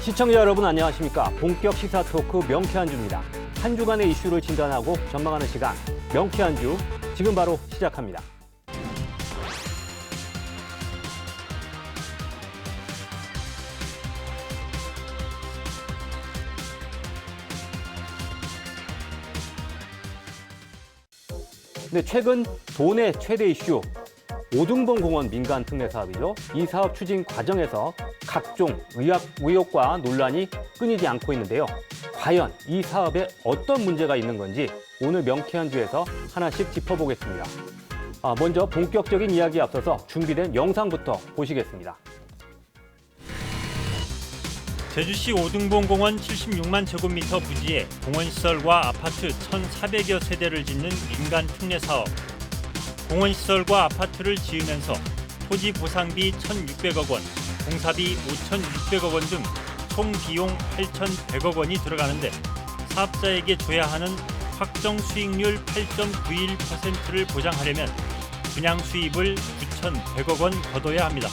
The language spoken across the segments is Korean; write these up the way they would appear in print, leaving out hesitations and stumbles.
시청자 여러분 안녕하십니까. 본격 시사 토크 명쾌한주입니다. 한 주간의 이슈를 진단하고 전망하는 시간 명쾌한주 지금 바로 시작합니다. 네, 최근 도내 최대 이슈 오등봉 공원 민간 특례 사업이죠. 이 사업 추진 과정에서 각종 의혹과 논란이 끊이지 않고 있는데요. 과연 이 사업에 어떤 문제가 있는 건지 오늘 명쾌한주에서 하나씩 짚어보겠습니다. 먼저 본격적인 이야기에 앞서서 준비된 영상부터 보시겠습니다. 제주시 오등봉 공원 76만 제곱미터 부지에 공원시설과 아파트 1,400여 세대를 짓는 민간 특례 사업. 공원시설과 아파트를 지으면서 토지 보상비 1,600억 원, 공사비 5,600억 원 등 총 비용 8,100억 원이 들어가는데 사업자에게 줘야 하는 확정 수익률 8.91%를 보장하려면 분양 수입을 9,100억 원 거둬야 합니다.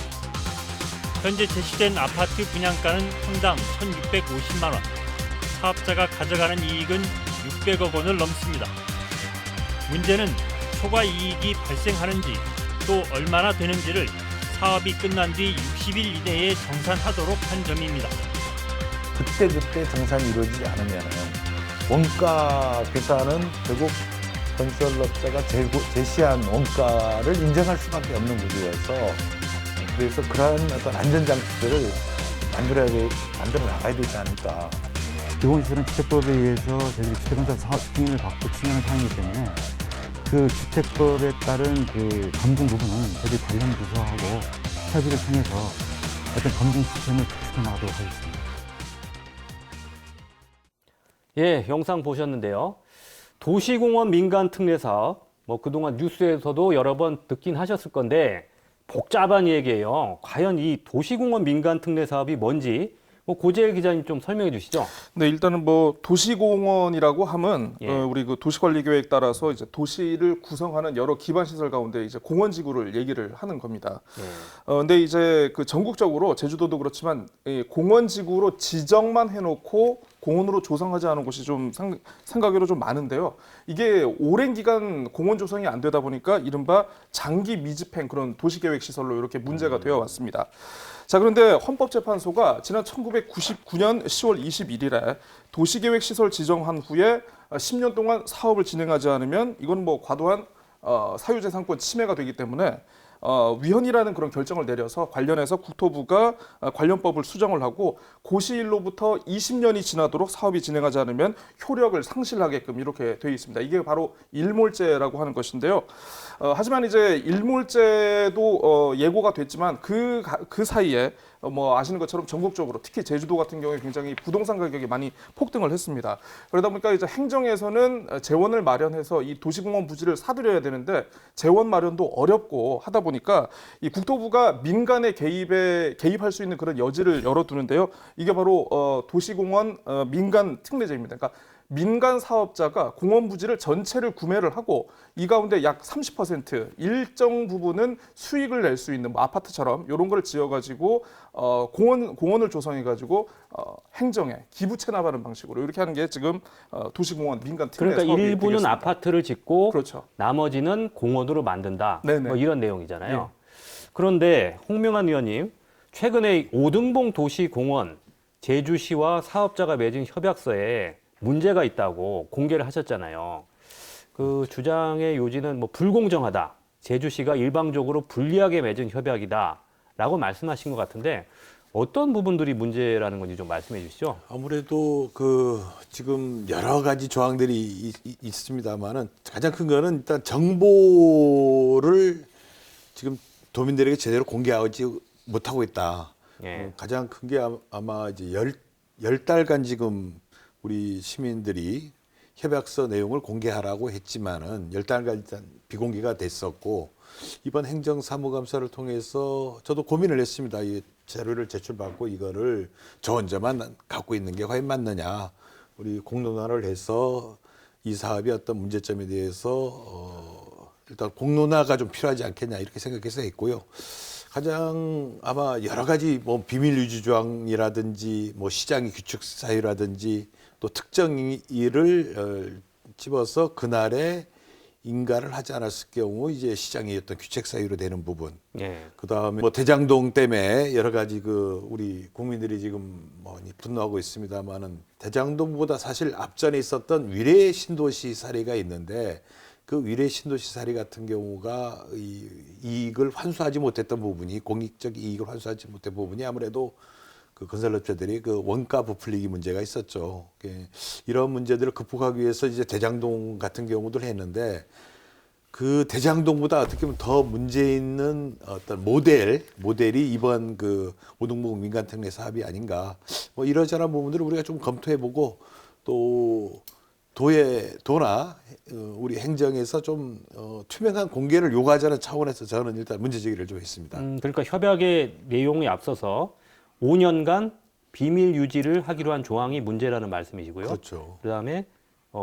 현재 제시된 아파트 분양가는 평당 1,650만 원, 사업자가 가져가는 이익은 600억 원을 넘습니다. 문제는 초과 이익이 발생하는지 또 얼마나 되는지를 사업이 끝난 뒤 60일 이내에 정산하도록 한 점입니다. 그때 정산이 이루어지지 않으면 원가 계산은 결국 건설업자가 제시한 원가를 인정할 수밖에 없는 구조여서 그래서 그러한 어떤 안전장치들을 만들어 나가야 되지 않을까. 기본시설은 주택법에 의해서 저희들이 주택건설 사업 승인을 받고 진행하는 사항이기 때문에 그 주택법에 따른 그 검증 부분은 저희들이 관련 부서하고 협의를 통해서 어떤 검증 시스템을 구축해 나가도록 하겠습니다. 예, 영상 보셨는데요. 도시공원 민간 특례 사업, 그동안 뉴스에서도 여러 번 듣긴 하셨을 건데 복잡한 얘기예요. 과연 이 도시공원 민간 특례 사업이 뭔지 고재일 기자님 좀 설명해 주시죠. 네, 일단은 도시공원이라고 하면 우리 그 도시관리계획 따라서 이제 도시를 구성하는 여러 기반 시설 가운데 이제 공원지구를 얘기를 하는 겁니다. 근데 이제 그 전국적으로 제주도도 그렇지만 공원지구로 지정만 해놓고 공원으로 조성하지 않은 곳이 좀 생각외로 좀 많은데요. 이게 오랜 기간 공원 조성이 안 되다 보니까 이른바 장기 미집행 그런 도시계획 시설로 이렇게 문제가 되어 왔습니다. 자, 그런데 헌법재판소가 지난 1999년 10월 21일에 도시계획 시설 지정한 후에 10년 동안 사업을 진행하지 않으면 이건 과도한 사유재산권 침해가 되기 때문에 위헌이라는 그런 결정을 내려서 관련해서 국토부가 관련법을 수정을 하고 고시일로부터 20년이 지나도록 사업이 진행하지 않으면 효력을 상실하게끔 이렇게 되어 있습니다. 이게 바로 일몰제라고 하는 것인데요. 하지만 이제 일몰제도 예고가 됐지만 그 사이에 아시는 것처럼 전국적으로 특히 제주도 같은 경우에 굉장히 부동산 가격이 많이 폭등을 했습니다. 그러다 보니까 이제 행정에서는 재원을 마련해서 이 도시공원 부지를 사들여야 되는데 재원 마련도 어렵고 하다 보니까 이 국토부가 민간의 개입할 수 있는 그런 여지를 열어두는데요. 이게 바로 도시공원 민간 특례제입니다. 그러니까 민간 사업자가 공원 부지를 전체를 구매를 하고 이 가운데 약 30% 일정 부분은 수익을 낼 수 있는 아파트처럼 이런 걸 지어가지고 공원을 조성해가지고 행정에 기부 체납하는 방식으로 이렇게 하는 게 지금 도시공원 민간 특례 사업이 그러니까 일부는 되겠습니다. 아파트를 짓고 그렇죠. 나머지는 공원으로 만든다. 네네. 이런 내용이잖아요. 네. 그런데 홍명한 의원님, 최근에 오등봉 도시공원 제주시와 사업자가 맺은 협약서에 문제가 있다고 공개를 하셨잖아요. 그 주장의 요지는 불공정하다. 제주시가 일방적으로 불리하게 맺은 협약이다라고 말씀하신 것 같은데 어떤 부분들이 문제라는 건지 좀 말씀해 주시죠. 아무래도 지금 여러 가지 조항들이 있습니다만은 가장 큰 거는 일단 정보를 지금 도민들에게 제대로 공개하지 못하고 있다. 예. 가장 큰 게 아마 이제 열 달간 지금 우리 시민들이 협약서 내용을 공개하라고 했지만은 10달간 일단 비공개가 됐었고 이번 행정사무감사를 통해서 저도 고민을 했습니다. 이 자료를 제출받고 이거를 저 혼자만 갖고 있는 게 과연 맞느냐. 우리 공론화를 해서 이 사업이 어떤 문제점에 대해서 일단 공론화가 좀 필요하지 않겠냐 이렇게 생각해서 했고요. 가장 아마 여러 가지 뭐 비밀 유지 조항이라든지 뭐 시장의 규칙 사유라든지 또 특정 일을 집어서 그날에 인가를 하지 않았을 경우 이제 시장의 어떤 규칙 사유로 되는 부분. 예. 그다음에 뭐 대장동 때문에 여러 가지 그 우리 국민들이 지금 많이 분노하고 있습니다만은 대장동보다 사실 앞전에 있었던 위례 신도시 사례가 있는데 그 위례 신도시 사례 같은 경우가 이 이익을 환수하지 못했던 부분이 공익적 이익을 환수하지 못했던 부분이 아무래도 그 건설업체들이 그 원가 부풀리기 문제가 있었죠. 이런 문제들을 극복하기 위해서 이제 대장동 같은 경우도 했는데 그 대장동보다 어떻게 보면 더 문제 있는 어떤 모델이 이번 그 오등봉 민간특례 사업이 아닌가. 뭐 이러저러한 부분들을 우리가 좀 검토해보고 또 도나 우리 행정에서 좀 투명한 공개를 요구하자는 차원에서 저는 일단 문제 제기를 좀 했습니다. 그러니까 협약의 내용에 앞서서 5년간 비밀 유지를 하기로 한 조항이 문제라는 말씀이시고요. 그렇죠. 그다음에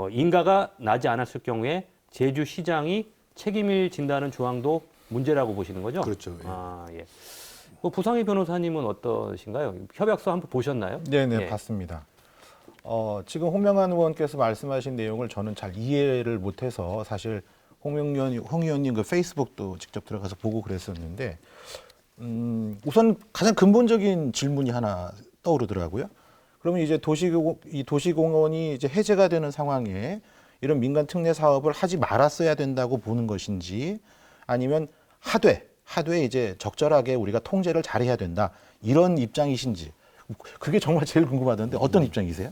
인가가 나지 않았을 경우에 제주시장이 책임을 진다는 조항도 문제라고 보시는 거죠? 그렇죠. 예. 아, 예. 부상희 변호사님은 어떠신가요? 협약서 한번 보셨나요? 네네, 예. 봤습니다. 지금 홍명한 의원께서 말씀하신 내용을 저는 잘 이해를 못해서 사실 홍 의원님 그 페이스북도 직접 들어가서 보고 그랬었는데 우선 가장 근본적인 질문이 하나 떠오르더라고요. 그러면 이제 이 도시공원이 이제 해제가 되는 상황에 이런 민간 특례 사업을 하지 말았어야 된다고 보는 것인지 아니면 하되 이제 적절하게 우리가 통제를 잘해야 된다 이런 입장이신지 그게 정말 제일 궁금하던데 어떤 입장이세요?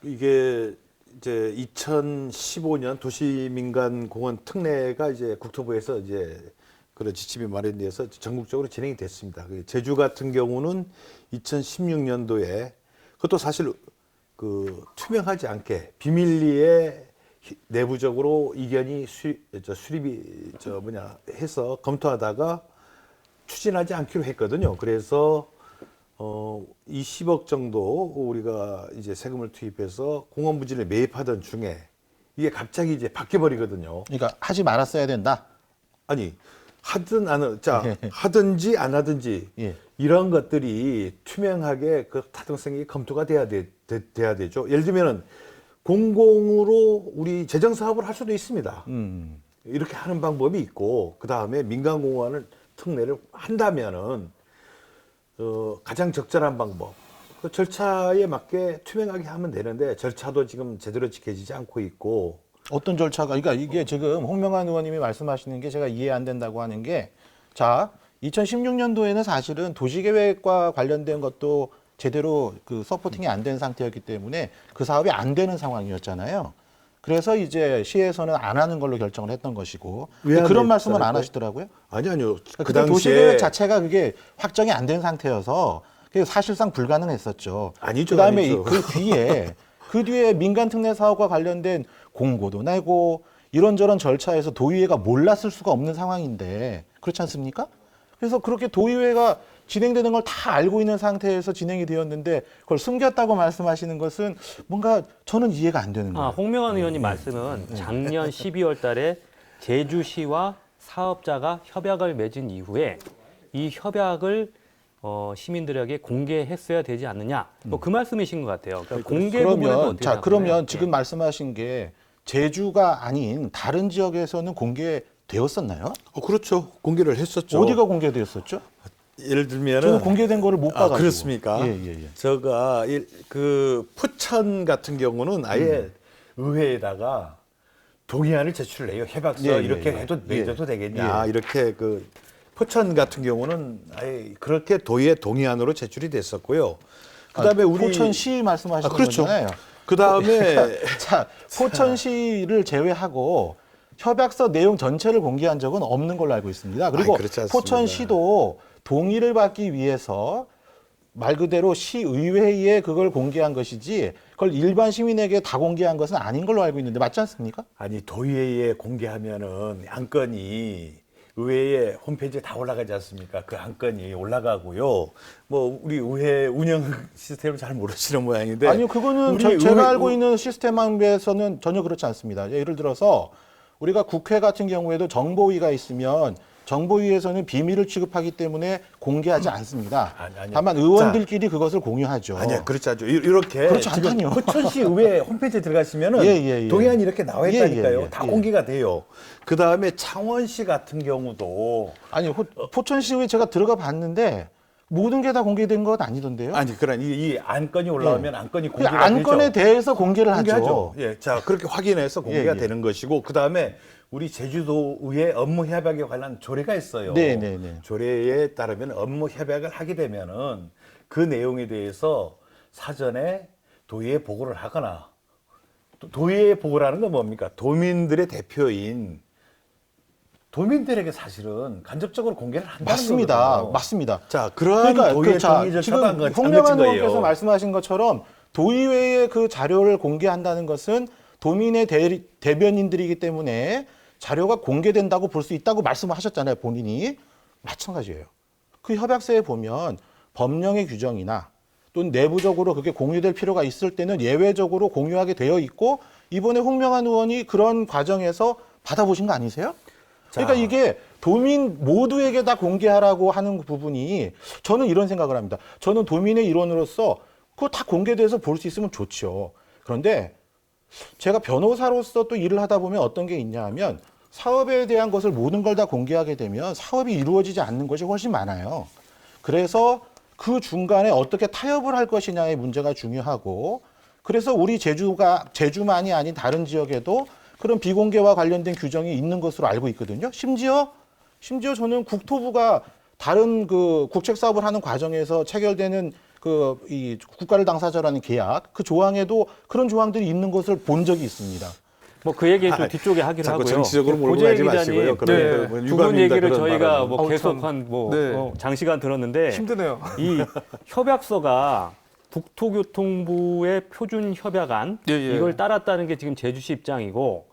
이게 이제 2015년 도시민간공원 특례가 이제 국토부에서 이제 그런 지침이 마련돼서 전국적으로 진행이 됐습니다. 제주 같은 경우는 2016년도에 그것도 사실 그 투명하지 않게 비밀리에 내부적으로 이견이 수립이 해서 검토하다가 추진하지 않기로 했거든요. 그래서 20억 정도 우리가 이제 세금을 투입해서 공원 부지를 매입하던 중에 이게 갑자기 이제 바뀌어 버리거든요. 그러니까 하지 말았어야 된다. 아니 하든지 안 하든지 예. 이런 것들이 투명하게 그 타당성이 검토가 돼야 되죠. 예를 들면은 공공으로 우리 재정 사업을 할 수도 있습니다. 이렇게 하는 방법이 있고 그 다음에 민간공원을 특례를 한다면은 가장 적절한 방법 그 절차에 맞게 투명하게 하면 되는데 절차도 지금 제대로 지켜지지 않고 있고. 어떤 절차가, 그러니까 이게 지금 홍명한 의원님이 말씀하시는 게 제가 이해 안 된다고 하는 게, 자, 2016년도에는 사실은 도시계획과 관련된 것도 제대로 그 서포팅이 안 된 상태였기 때문에 그 사업이 안 되는 상황이었잖아요. 그래서 이제 시에서는 안 하는 걸로 결정을 했던 것이고, 그런 말씀은 안 하시더라고요. 아니요. 그 도시계획 자체가 그게 확정이 안 된 상태여서 그게 사실상 불가능했었죠. 아니죠. 그다음에 아니죠. 그 뒤에 민간 특례 사업과 관련된 공고도 내고 이런저런 절차에서 도의회가 몰랐을 수가 없는 상황인데 그렇지 않습니까? 그래서 그렇게 도의회가 진행되는 걸 다 알고 있는 상태에서 진행이 되었는데 그걸 숨겼다고 말씀하시는 것은 뭔가 저는 이해가 안 되는 거예요. 홍명한 의원님 말씀은 작년 12월 달에 제주시와 사업자가 협약을 맺은 이후에 이 협약을 시민들에게 공개했어야 되지 않느냐. 그 말씀이신 것 같아요. 그러니까 공개 부분에서 어떻게 생각하나요? 그러면 지금 말씀하신 게 제주가 아닌 다른 지역에서는 공개되었었나요? 그렇죠. 공개를 했었죠. 어디가 공개되었었죠? 예를 들면은 저는 공개된 거를 못 봐가지고. 그렇습니까? 예. 제가 그 포천 같은 경우는 아예 의회에다가 동의안을 제출을 해요. 협약서 이렇게 해도 내줘도 되겠냐. 이렇게 그 포천 같은 경우는 아예 그렇게 도의회 동의안으로 제출이 됐었고요. 그다음에 우리 포천시 말씀하시는 그렇죠. 거잖아요. 그다음에 자, 포천시를 제외하고 협약서 내용 전체를 공개한 적은 없는 걸로 알고 있습니다. 그리고 그렇지 않습니다. 포천시도 동의를 받기 위해서 말 그대로 시의회에 그걸 공개한 것이지 그걸 일반 시민에게 다 공개한 것은 아닌 걸로 알고 있는데 맞지 않습니까? 아니 도의회에 공개하면은 안건이 의회에 홈페이지에 다 올라가지 않습니까? 그 안건이 올라가고요. 뭐 우리 의회 운영 시스템을 잘 모르시는 모양인데 아니요, 그거는 제가 알고 있는 시스템에서는 전혀 그렇지 않습니다. 예를 들어서 우리가 국회 같은 경우에도 정보위가 있으면 정보위에서는 비밀을 취급하기 때문에 공개하지 않습니다. 아니. 다만 의원들끼리 그것을 공유하죠. 아니요, 그렇지 않죠. 이렇게 그렇지 지금 않다니요. 포천시 의회 홈페이지에 들어가시면은 예. 동의안이 이렇게 나와 있다니까요. 예. 다 공개가 돼요. 그 다음에 창원시 같은 경우도 아니 포천시의회 제가 들어가 봤는데 모든 게 다 공개된 것 아니던데요? 아니 그런 이 안건이 올라오면 안건이 그 공개가 안건에 되죠. 대해서 공개를 공개하죠. 하죠. 예, 자 그렇게 확인해서 공개가 예. 되는 것이고 그 다음에 우리 제주도의 업무 협약에 관한 조례가 있어요. 네. 조례에 따르면 업무 협약을 하게 되면은 그 내용에 대해서 사전에 도의회에 보고를 하거나 도의회에 보고라는 건 뭡니까? 도민들의 대표인 도민들에게 사실은 간접적으로 공개를 한다는 맞습니다. 거거든요. 맞습니다. 자, 그러한 도의회 동의 절차가 지금 안 거친 홍명한 거예요. 의원께서 말씀하신 것처럼 도의회의 그 자료를 공개한다는 것은 도민의 대변인들이기 때문에 자료가 공개된다고 볼 수 있다고 말씀하셨잖아요, 본인이. 마찬가지예요. 그 협약서에 보면 법령의 규정이나 또는 내부적으로 그게 공유될 필요가 있을 때는 예외적으로 공유하게 되어 있고 이번에 홍명한 의원이 그런 과정에서 받아보신 거 아니세요? 그러니까 이게 도민 모두에게 다 공개하라고 하는 부분이 저는 이런 생각을 합니다. 저는 도민의 일원으로서 그거 다 공개돼서 볼 수 있으면 좋죠. 그런데 제가 변호사로서 또 일을 하다 보면 어떤 게 있냐 하면 사업에 대한 것을 모든 걸 다 공개하게 되면 사업이 이루어지지 않는 것이 훨씬 많아요. 그래서 그 중간에 어떻게 타협을 할 것이냐의 문제가 중요하고 그래서 우리 제주만이 아닌 다른 지역에도 그런 비공개와 관련된 규정이 있는 것으로 알고 있거든요. 심지어 저는 국토부가 다른 그 국책 사업을 하는 과정에서 체결되는 이 국가를 당사자라는 계약 그 조항에도 그런 조항들이 있는 것을 본 적이 있습니다. 뭐 그 얘기 좀 뒤쪽에 하기로 자꾸 하고요. 정치적으로 몰고 고재일 가지 마시고요. 기자님, 그런 뭐 두 분 유감입니다. 얘기를 그런 저희가 발언은. 뭐 계속 참. 한 네. 장시간 들었는데 힘드네요. 이 협약서가 국토교통부의 표준 협약안 예. 이걸 따랐다는 게 지금 제주시 입장이고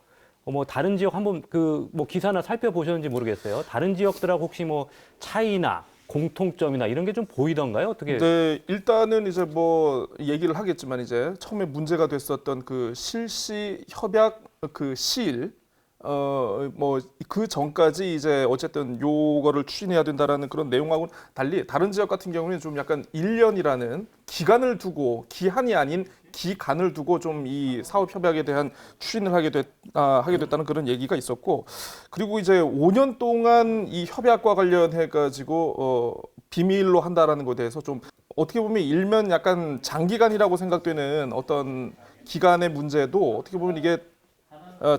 뭐 다른 지역 한번 그 뭐 기사나 살펴보셨는지 모르겠어요. 다른 지역들하고 혹시 뭐 차이나 공통점이나 이런 게 좀 보이던가요? 어떻게? 네, 일단은 이제 뭐 얘기를 하겠지만 이제 처음에 문제가 됐었던 그 실시 협약 그 시일 뭐 그 전까지 이제 어쨌든 요거를 추진해야 된다라는 그런 내용하고는 달리 다른 지역 같은 경우는 좀 약간 1년이라는 기간을 두고 기한이 아닌 기간을 두고 좀 이 사업 협약에 대한 추진을 하게 됐다는 그런 얘기가 있었고 그리고 이제 5년 동안 이 협약과 관련해 가지고 비밀로 한다라는 것에 대해서 좀 어떻게 보면 일면 약간 장기간이라고 생각되는 어떤 기간의 문제도 어떻게 보면 이게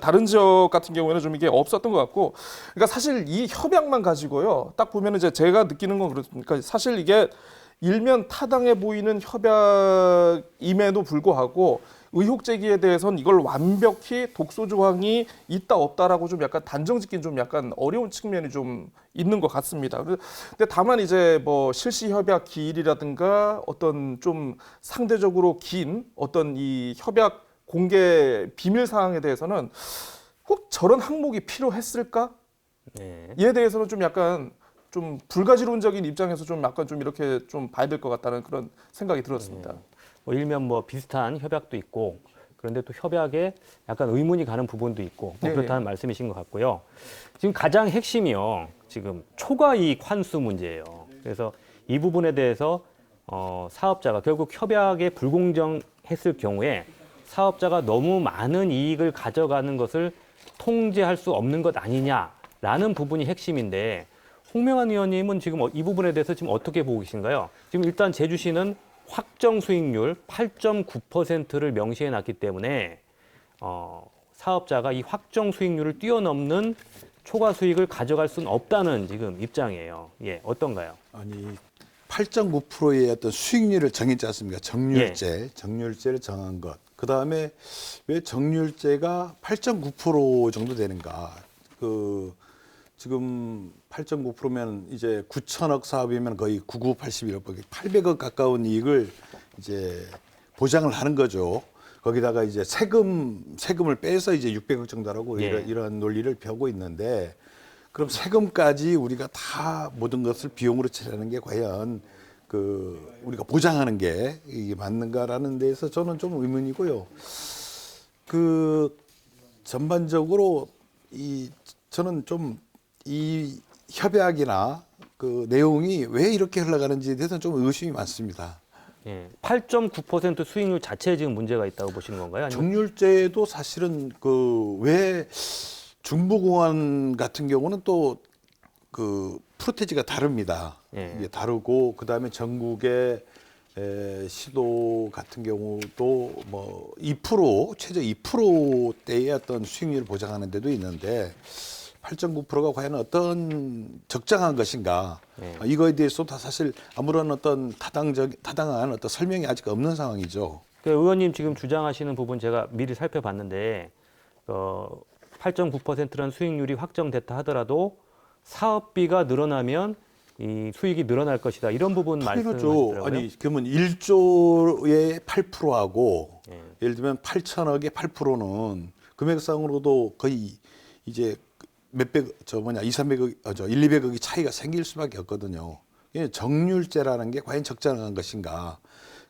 다른 지역 같은 경우에는 좀 이게 없었던 것 같고, 그러니까 사실 이 협약만 가지고요, 딱 보면 이제 제가 느끼는 건 그렇습니까? 사실 이게 일면 타당해 보이는 협약임에도 불구하고 의혹 제기에 대해서는 이걸 완벽히 독소 조항이 있다 없다라고 좀 약간 단정짓긴 좀 약간 어려운 측면이 좀 있는 것 같습니다. 근데 다만 이제 뭐 실시 협약 기일이라든가 어떤 좀 상대적으로 긴 어떤 이 협약 공개 비밀 사항에 대해서는 꼭 저런 항목이 필요했을까? 네. 이에 대해서는 좀 약간 좀 불가지론적인 입장에서 좀 약간 좀 이렇게 좀 봐야 될 것 같다는 그런 생각이 들었습니다. 뭐 일면 뭐 비슷한 협약도 있고 그런데 또 협약에 약간 의문이 가는 부분도 있고 뭐 네. 그렇다는 말씀이신 것 같고요. 지금 가장 핵심이요. 지금 초과이익 환수 문제예요. 그래서 이 부분에 대해서 사업자가 결국 협약에 불공정했을 경우에 사업자가 너무 많은 이익을 가져가는 것을 통제할 수 없는 것 아니냐라는 부분이 핵심인데 홍명한 의원님은 지금 이 부분에 대해서 지금 어떻게 보고 계신가요? 지금 일단 제주시는 확정 수익률 8.9%를 명시해 놨기 때문에 사업자가 이 확정 수익률을 뛰어넘는 초과 수익을 가져갈 수는 없다는 지금 입장이에요. 예, 어떤가요? 아니 8.9%의 어떤 수익률을 정했지 않습니까? 정률제를 정한 것. 그 다음에 왜 정률제가 8.9% 정도 되는가? 지금 8.9%면 이제 9천억 사업이면 거의 9981억, 800억 가까운 이익을 이제 보장을 하는 거죠. 거기다가 이제 세금을 빼서 이제 600억 정도라고 이런 논리를 펴고 있는데, 그럼 세금까지 우리가 다 모든 것을 비용으로 처리하는 게 과연 우리가 보장하는 게 이게 맞는가라는 데에서 저는 좀 의문이고요. 전반적으로 저는 좀 이 협약이나 그 내용이 왜 이렇게 흘러가는지에 대해서는 좀 의심이 많습니다. 예. 8.9% 수익률 자체에 지금 문제가 있다고 보시는 건가요? 아니면 정률제도 사실은 그 왜 중부공원 같은 경우는 또 그 프로테지가 다릅니다. 예. 이게 다르고 그다음에 전국의 시도 같은 경우도 뭐 2% 최저 2%대의 어떤 수익률을 보장하는 데도 있는데 8.9%가 과연 어떤 적정한 것인가 이거에 대해서도 사실 아무런 어떤 타당한 어떤 설명이 아직 없는 상황이죠. 그 의원님 지금 주장하시는 부분 제가 미리 살펴봤는데 8.9%라는 수익률이 확정됐다 하더라도 사업비가 늘어나면 이 수익이 늘어날 것이다. 이런 부분 말씀하시더라고요. 당연하죠. 아니 그러면 1조의 8%하고 예. 예를 들면 8천억의 8%는 금액상으로도 거의 이제 몇백 2, 300억, 1, 200억이 차이가 생길 수밖에 없거든요. 이게 정률제라는 게 과연 적정한 것인가?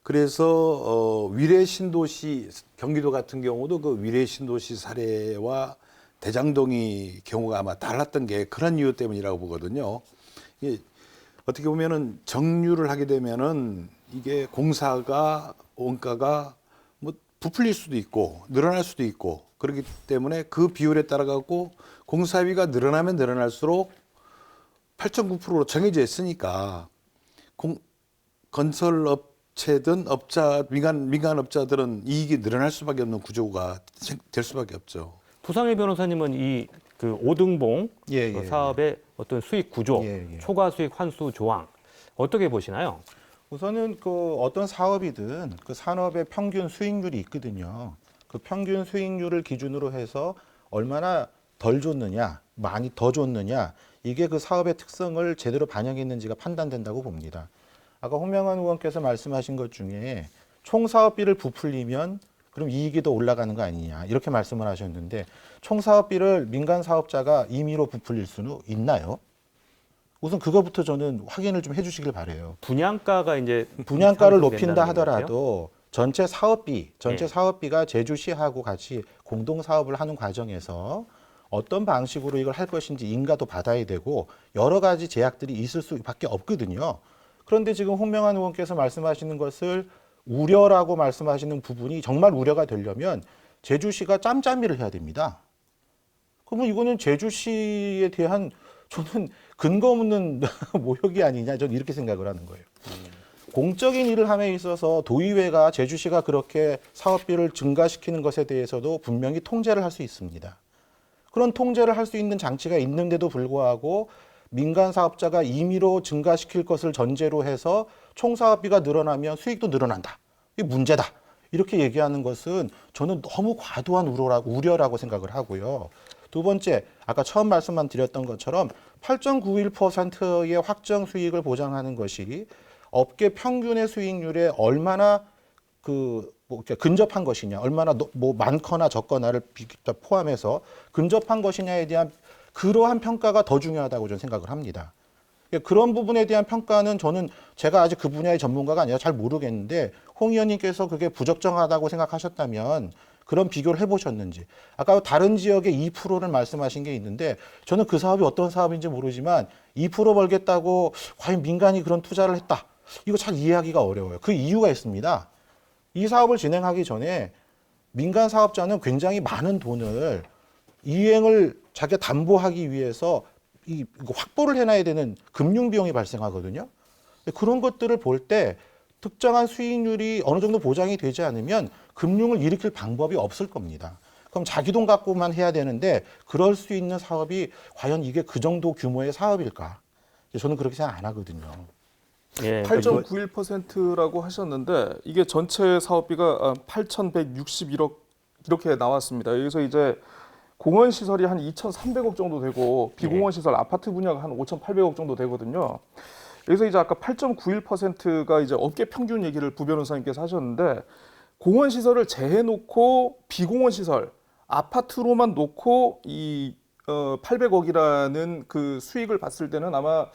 그래서 위례 신도시 경기도 같은 경우도 그 위례 신도시 사례와 대장동이 경우가 아마 달랐던 게 그런 이유 때문이라고 보거든요. 이게 어떻게 보면은 정률을 하게 되면은 이게 공사가 원가가 뭐 부풀릴 수도 있고 늘어날 수도 있고 그렇기 때문에 그 비율에 따라 갖고 공사비가 늘어나면 늘어날수록 8.9%로 정해져 있으니까 건설업체든 민간업자들은 이익이 늘어날 수밖에 없는 구조가 될 수밖에 없죠. 부상일 변호사님은 이 그 오등봉 예, 그 예, 사업의 어떤 수익 구조, 예, 예. 초과 수익 환수 조항 어떻게 보시나요? 우선은 그 어떤 사업이든 그 산업의 평균 수익률이 있거든요. 그 평균 수익률을 기준으로 해서 얼마나 덜 줬느냐, 많이 더 줬느냐, 이게 그 사업의 특성을 제대로 반영했는지가 판단된다고 봅니다. 아까 홍명환 의원께서 말씀하신 것 중에 총 사업비를 부풀리면 그럼 이익이 더 올라가는 거 아니냐 이렇게 말씀을 하셨는데 총 사업비를 민간 사업자가 임의로 부풀릴 수는 있나요? 우선 그거부터 저는 확인을 좀 해주시길 바래요. 분양가가 이제 분양가를 상승된다는 높인다 얘기인데요? 하더라도 전체 예. 사업비가 제주시하고 같이 공동 사업을 하는 과정에서 어떤 방식으로 이걸 할 것인지 인가도 받아야 되고 여러 가지 제약들이 있을 수밖에 없거든요. 그런데 지금 홍명환 의원께서 말씀하시는 것을 우려라고 말씀하시는 부분이 정말 우려가 되려면 제주시가 짬짬이를 해야 됩니다. 그러면 이거는 제주시에 대한 저는 근거 없는 모욕이 아니냐 저는 이렇게 생각을 하는 거예요. 공적인 일을 함에 있어서 도의회가 제주시가 그렇게 사업비를 증가시키는 것에 대해서도 분명히 통제를 할 수 있습니다. 그런 통제를 할 수 있는 장치가 있는데도 불구하고 민간 사업자가 임의로 증가시킬 것을 전제로 해서 총 사업비가 늘어나면 수익도 늘어난다. 이게 문제다. 이렇게 얘기하는 것은 저는 너무 과도한 우려라고 생각을 하고요. 두 번째, 아까 처음 말씀만 드렸던 것처럼 8.91%의 확정 수익을 보장하는 것이 업계 평균의 수익률에 얼마나 근접한 것이냐, 얼마나 많거나 적거나를 포함해서 근접한 것이냐에 대한 그러한 평가가 더 중요하다고 저는 생각을 합니다. 그런 부분에 대한 평가는 저는 제가 아직 그 분야의 전문가가 아니라 잘 모르겠는데 홍 의원님께서 그게 부적정하다고 생각하셨다면 그런 비교를 해보셨는지. 아까 다른 지역의 2%를 말씀하신 게 있는데 저는 그 사업이 어떤 사업인지 모르지만 2% 벌겠다고 과연 민간이 그런 투자를 했다. 이거 잘 이해하기가 어려워요. 그 이유가 있습니다. 이 사업을 진행하기 전에 민간 사업자는 굉장히 많은 돈을 이행을 자기가 담보하기 위해서 확보를 해놔야 되는 금융 비용이 발생하거든요. 그런 것들을 볼 때 특정한 수익률이 어느 정도 보장이 되지 않으면 금융을 일으킬 방법이 없을 겁니다. 그럼 자기 돈 갖고만 해야 되는데 그럴 수 있는 사업이 과연 이게 그 정도 규모의 사업일까? 저는 그렇게 생각 안 하거든요. 예, 8.91%라고 하셨는데 이게 전체 사업비가 8,161억 이렇게 나왔습니다. 여기서 이제 공원 시설이 한 2,300억 정도 되고 비공원 시설 아파트 분야가 한 5,800억 정도 되거든요. 여기서 이제 아까 8.91%가 이제 업계 평균 얘기를 부 변호사님께서 하셨는데 공원 시설을 제해놓고 비공원 시설 아파트로만 놓고 이 800억이라는 그 수익을 봤을 때는 아마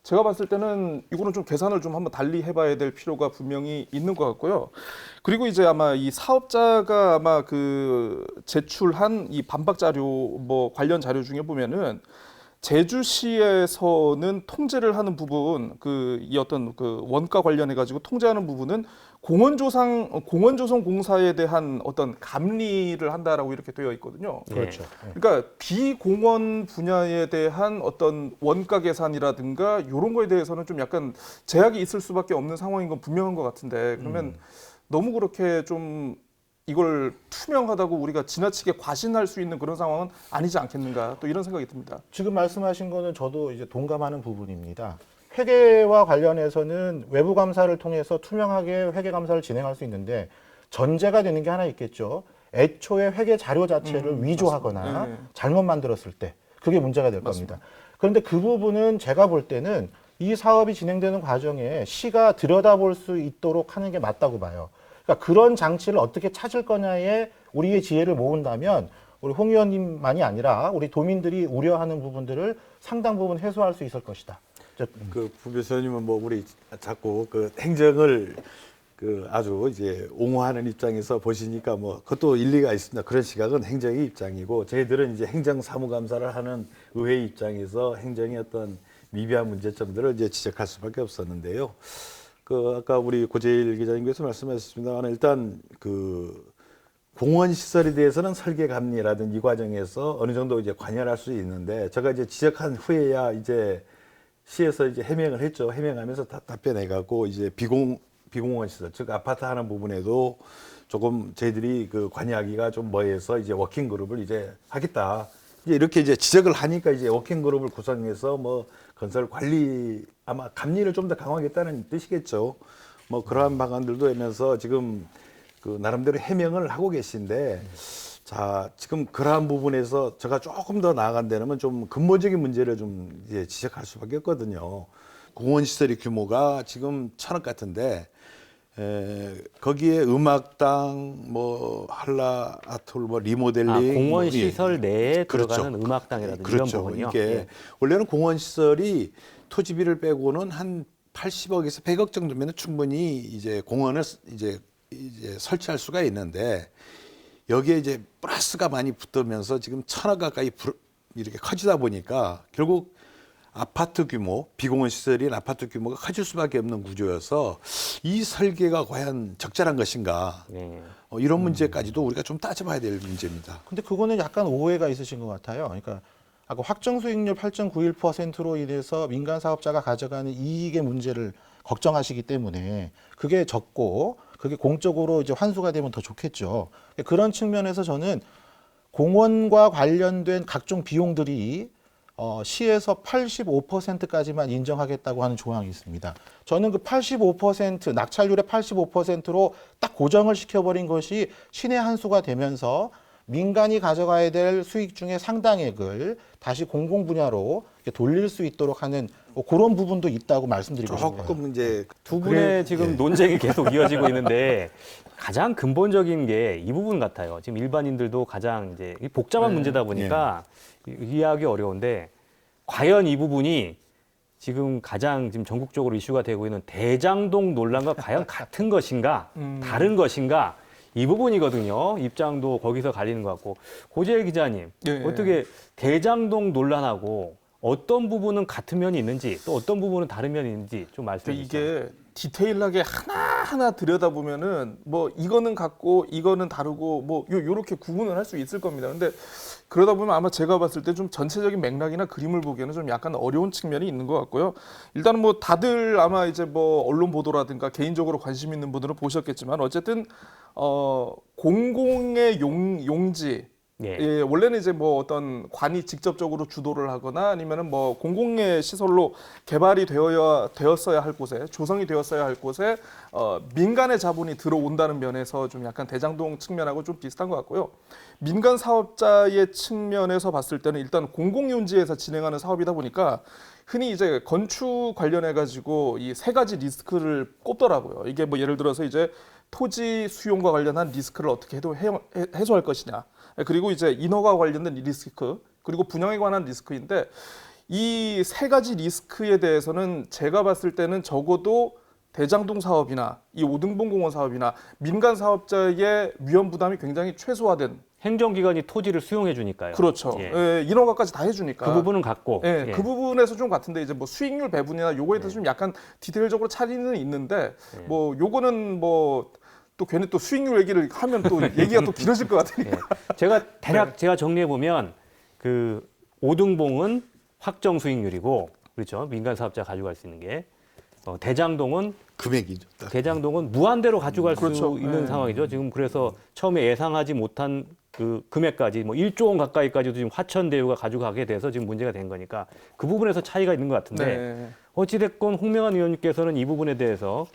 제가 봤을 때는 이거는 좀 계산을 좀 한번 달리 해봐야 될 필요가 분명히 있는 것 같고요. 그리고 이제 아마 이 사업자가 아마 그 제출한 이 반박 자료 뭐 관련 자료 중에 보면은 제주시에서는 통제를 하는 부분, 이 어떤 그 원가 관련해 가지고 통제하는 부분은 공원조성공사에 대한 어떤 감리를 한다라고 이렇게 되어 있거든요. 그렇죠. 그러니까 비공원 분야에 대한 어떤 원가 계산이라든가 이런 거에 대해서는 좀 약간 제약이 있을 수밖에 없는 상황인 건 분명한 것 같은데 그러면 너무 그렇게 좀 이걸 투명하다고 우리가 지나치게 과신할 수 있는 그런 상황은 아니지 않겠는가 또 이런 생각이 듭니다. 지금 말씀하신 거는 저도 이제 동감하는 부분입니다. 회계와 관련해서는 외부 감사를 통해서 투명하게 회계 감사를 진행할 수 있는데 전제가 되는 게 하나 있겠죠. 애초에 회계 자료 자체를 위조하거나 네. 잘못 만들었을 때 그게 문제가 될 겁니다. 그런데 그 부분은 제가 볼 때는 이 사업이 진행되는 과정에 시가 들여다볼 수 있도록 하는 게 맞다고 봐요. 그러니까 그런 장치를 어떻게 찾을 거냐에 우리의 지혜를 모은다면 우리 홍 의원님만이 아니라 우리 도민들이 우려하는 부분들을 상당 부분 해소할 수 있을 것이다. 그 부교수님은 뭐 우리 자꾸 그 행정을 그 아주 이제 옹호하는 입장에서 보시니까 뭐 그것도 일리가 있습니다. 그런 시각은 행정의 입장이고 저희들은 이제 행정사무감사를 하는 의회 입장에서 행정의 어떤 미비한 문제점들을 이제 지적할 수밖에 없었는데요. 그 아까 우리 고재일 기자님께서 말씀하셨습니다만 일단 그 공원 시설에 대해서는 설계 감리라든 이 과정에서 어느 정도 이제 관여할 수 있는데 제가 이제 지적한 후에야 이제 시에서 이제 해명을 했죠. 해명하면서 답변해갖고 이제 비공원 시설, 즉 아파트 하는 부분에도 조금 저희들이 그 관여하기가 좀 뭐해서 이제 워킹 그룹을 이제 하겠다. 이제 이렇게 이제 지적을 하니까 이제 워킹 그룹을 구성해서 뭐 건설 관리 아마 감리를 좀 더 강화하겠다는 뜻이겠죠. 뭐 그러한 방안들도 하면서 지금 그 나름대로 해명을 하고 계신데. 자, 지금 그러한 부분에서 제가 조금 더 나아간다면 좀 근본적인 문제를 좀 이제 지적할 수밖에 없거든요. 공원 시설의 규모가 지금 1,000억 같은데 거기에 음악당, 뭐 한라 아톨, 뭐 리모델링, 공원 뭐, 시설 내에 그렇죠. 들어가는 음악당이라든지 그렇죠. 이런 부분이요. 이게 예. 원래는 공원 시설이 토지비를 빼고는 한 80억에서 100억 정도면 충분히 이제 공원을 이제 설치할 수가 있는데. 여기에 이제 플러스가 많이 붙으면서 지금 1,000억 가까이 이렇게 커지다 보니까 결국 아파트 규모, 비공원 시설인 아파트 규모가 커질 수밖에 없는 구조여서 이 설계가 과연 적절한 것인가 네. 이런 문제까지도 우리가 좀 따져봐야 될 문제입니다. 근데 그거는 약간 오해가 있으신 것 같아요. 그러니까 아까 확정 수익률 8.91%로 인해서 민간 사업자가 가져가는 이익의 문제를 걱정하시기 때문에 그게 적고 그게 공적으로 이제 환수가 되면 더 좋겠죠. 그런 측면에서 저는 공원과 관련된 각종 비용들이 시에서 85%까지만 인정하겠다고 하는 조항이 있습니다. 저는 그 85%, 낙찰률의 85%로 딱 고정을 시켜버린 것이 신의 한 수가 되면서 민간이 가져가야 될 수익 중에 상당액을 다시 공공 분야로 돌릴 수 있도록 하는 그런 부분도 있다고 말씀드리고 싶어요. 조금 이제 두 분의 지금 예. 논쟁이 계속 이어지고 있는데 가장 근본적인 게 이 부분 같아요. 지금 일반인들도 가장 이제 복잡한 문제다 보니까 이해하기 어려운데 과연 이 부분이 지금 가장 지금 전국적으로 이슈가 되고 있는 대장동 논란과 과연 같은 것인가, 다른 것인가 이 부분이거든요. 입장도 거기서 갈리는 것 같고 고재일 기자님 어떻게 대장동 논란하고 어떤 부분은 같은 면이 있는지 또 어떤 부분은 다른 면이 있는지 좀 말씀해 주세요. 이게 디테일하게 하나하나 들여다보면은 뭐 이거는 같고 이거는 다르고 뭐 요렇게 구분을 할 수 있을 겁니다. 근데 그러다 보면 아마 제가 봤을 때 좀 전체적인 맥락이나 그림을 보기에는 좀 약간 어려운 측면이 있는 것 같고요. 일단은 뭐 다들 아마 이제 뭐 언론 보도라든가 개인적으로 관심 있는 분들은 보셨겠지만 어쨌든 공공의 용지 예, 원래는 이제 뭐 어떤 관이 직접적으로 주도를 하거나 아니면은 뭐 공공의 시설로 개발이 되었어야 할 곳에 조성이 되었어야 할 곳에 민간의 자본이 들어온다는 면에서 좀 약간 대장동 측면하고 좀 비슷한 것 같고요. 민간 사업자의 측면에서 봤을 때는 일단 공공용지에서 진행하는 사업이다 보니까 흔히 이제 건축 관련해 가지고 이 세 가지 리스크를 꼽더라고요. 이게 뭐 예를 들어서 이제 토지 수용과 관련한 리스크를 어떻게 해소할 것이냐. 그리고 이제 인허가 관련된 리스크, 그리고 분양에 관한 리스크인데 이 세 가지 리스크에 대해서는 제가 봤을 때는 적어도 대장동 사업이나 이 오등봉 공원 사업이나 민간 사업자에게 위험 부담이 굉장히 최소화된 행정기관이 토지를 수용해 주니까요. 그렇죠. 예. 예, 인허가까지 다 해주니까 그 부분은 같고. 예, 예. 그 부분에서 좀 같은데 이제 뭐 수익률 배분이나 요거에 대해서 좀 약간 디테일적으로 차이는 있는데 뭐 요거는 뭐 또 괜히 또 수익률 얘기를 하면 또 얘기가 또 길어질 것 같으니까. 예. 제가 대략 제가 정리해 보면 그 오등봉은 확정 수익률이고 그렇죠. 민간 사업자 가져갈 수 있는 게 대장동은 금액이죠. 대장동은 무한대로 가져갈 그렇죠. 수 있는 네. 상황이죠. 지금 그래서 처음에 예상하지 못한 그 금액까지 뭐 1조 원 가까이까지도 지금 화천대유가 가져가게 돼서 지금 문제가 된 거니까 그 부분에서 차이가 있는 것 같은데 네. 어찌됐건 홍명한 의원님께서는 이 부분에 대해서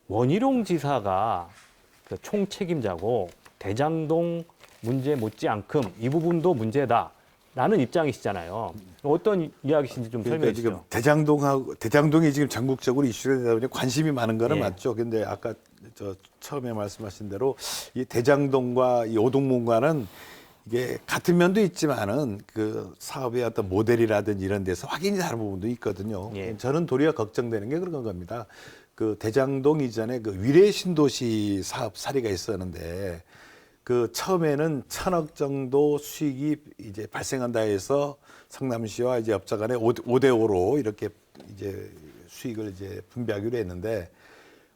원희룡 지사가 그 총책임자고 대장동 문제 못지않금 이 부분도 문제다라는 입장이시잖아요. 어떤 이야기신지 좀 그러니까 설명해 지금 주시죠. 대장동이 지금 전국적으로 이슈가 되다 보니 관심이 많은 거는 예. 맞죠. 근데 아까 저 처음에 말씀하신 대로 이 대장동과 이 오동문과는 이게 같은 면도 있지만은 그 사업의 어떤 모델이라든지 이런 데서 확인이 다른 부분도 있거든요. 예. 저는 도리어 걱정되는 게 그런 겁니다. 그 대장동 이전에 그 위례 신도시 사업 사례가 있었는데 그 처음에는 1,000억 정도 수익이 이제 발생한다 해서 성남시와 이제 업자 간에 5대5로 이렇게 이제 수익을 이제 분배하기로 했는데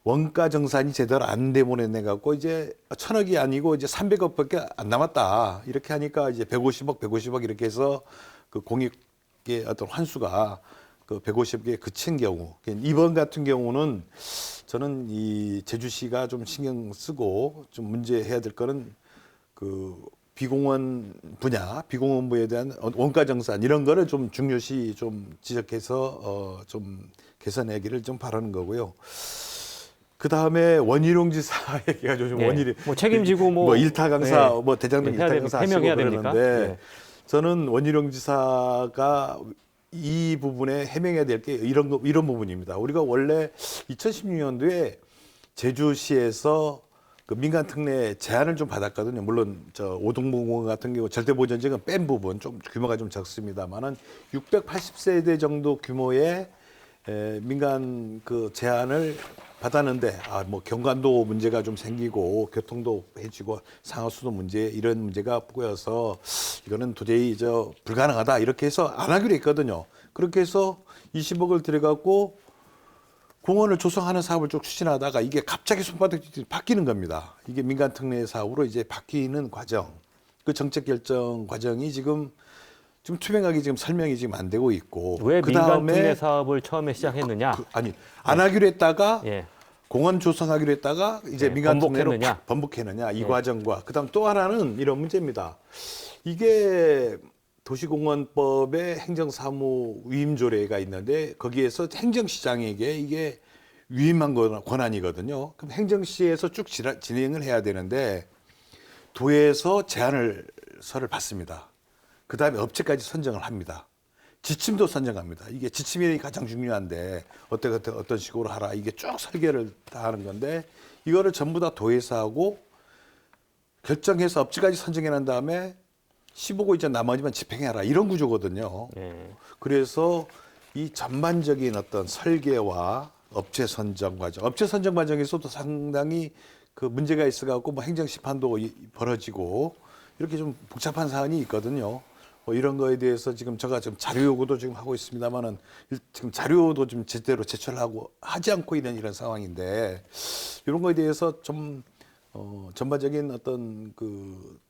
원가 정산이 제대로 안 되모내 갖고 이제 1,000억이 아니고 이제 300억밖에 안 남았다. 이렇게 하니까 이제 150억 이렇게 해서 그 공익의 어떤 환수가 그 150억에 그친 경우. 이번 같은 경우는 저는 이 제주시가 좀 신경 쓰고 좀 문제해야 될 거는 그 비공원 분야, 비공원부에 대한 원가 정산 이런 거를 좀 중요시 좀 지적해서 좀 개선하기를 좀 바라는 거고요. 그 다음에 원희룡 지사 얘기가 좀 예. 원희룡 뭐 책임지고 뭐 일타 강사 예. 뭐 대장동 해야 일타 됩니까? 강사 하시고 해명해야 됩니까? 그러는데 예. 저는 원희룡 지사가 이 부분에 해명해야 될 게 이런 부분입니다. 우리가 원래 2016년도에 제주시에서 그 민간 특례 제한을 좀 받았거든요. 물론 저 오동봉 같은 경우 절대 보전지역은 뺀 부분 좀 규모가 좀 적습니다만은 680세대 정도 규모의 민간 그 제한을 받았는데 뭐 경관도 문제가 좀 생기고 교통도 해지고 상하수도 문제 이런 문제가 보여서 이거는 도저히 불가능하다 이렇게 해서 안 하기로 했거든요. 그렇게 해서 20억을 들여갖고 공원을 조성하는 사업을 쭉 추진하다가 이게 갑자기 손바닥이 바뀌는 겁니다. 이게 민간 특례 사업으로 이제 바뀌는 과정, 그 정책 결정 과정이 지금 투명하게 지금 설명이 지금 안 되고 있고 왜 민간 그다음에 특례 사업을 처음에 시작했느냐? 안 하기로 했다가 예. 공원 조성하기로 했다가 이제 네, 민간 특례로 번복했느냐? 팍 번복했느냐 이 네. 과정과 그다음 또 하나는 이런 문제입니다. 이게 도시공원법의 행정사무 위임조례가 있는데 거기에서 행정시장에게 이게 위임한 권한이거든요. 그럼 행정시에서 쭉 진행을 해야 되는데 도에서 제안서를 받습니다. 그다음에 업체까지 선정을 합니다. 지침도 선정합니다. 이게 지침이 가장 중요한데 어떤 식으로 하라 이게 쭉 설계를 다 하는 건데 이거를 전부 다 도에서 하고 결정해서 업체까지 선정해 난 다음에 15고 이제 나머지만 집행해라 이런 구조거든요. 예. 그래서 이 전반적인 어떤 설계와 업체 선정 과정에서도 상당히 그 문제가 있어갖고 뭐 행정심판도 벌어지고 이렇게 좀 복잡한 사안이 있거든요. 뭐 이런 거에 대해서 지금 제가 지금 자료 요구도 지금 하고 있습니다만은 지금 자료도 좀 제대로 제출하고 하지 않고 있는 이런 상황인데 이런 거에 대해서 좀 전반적인 어떤 그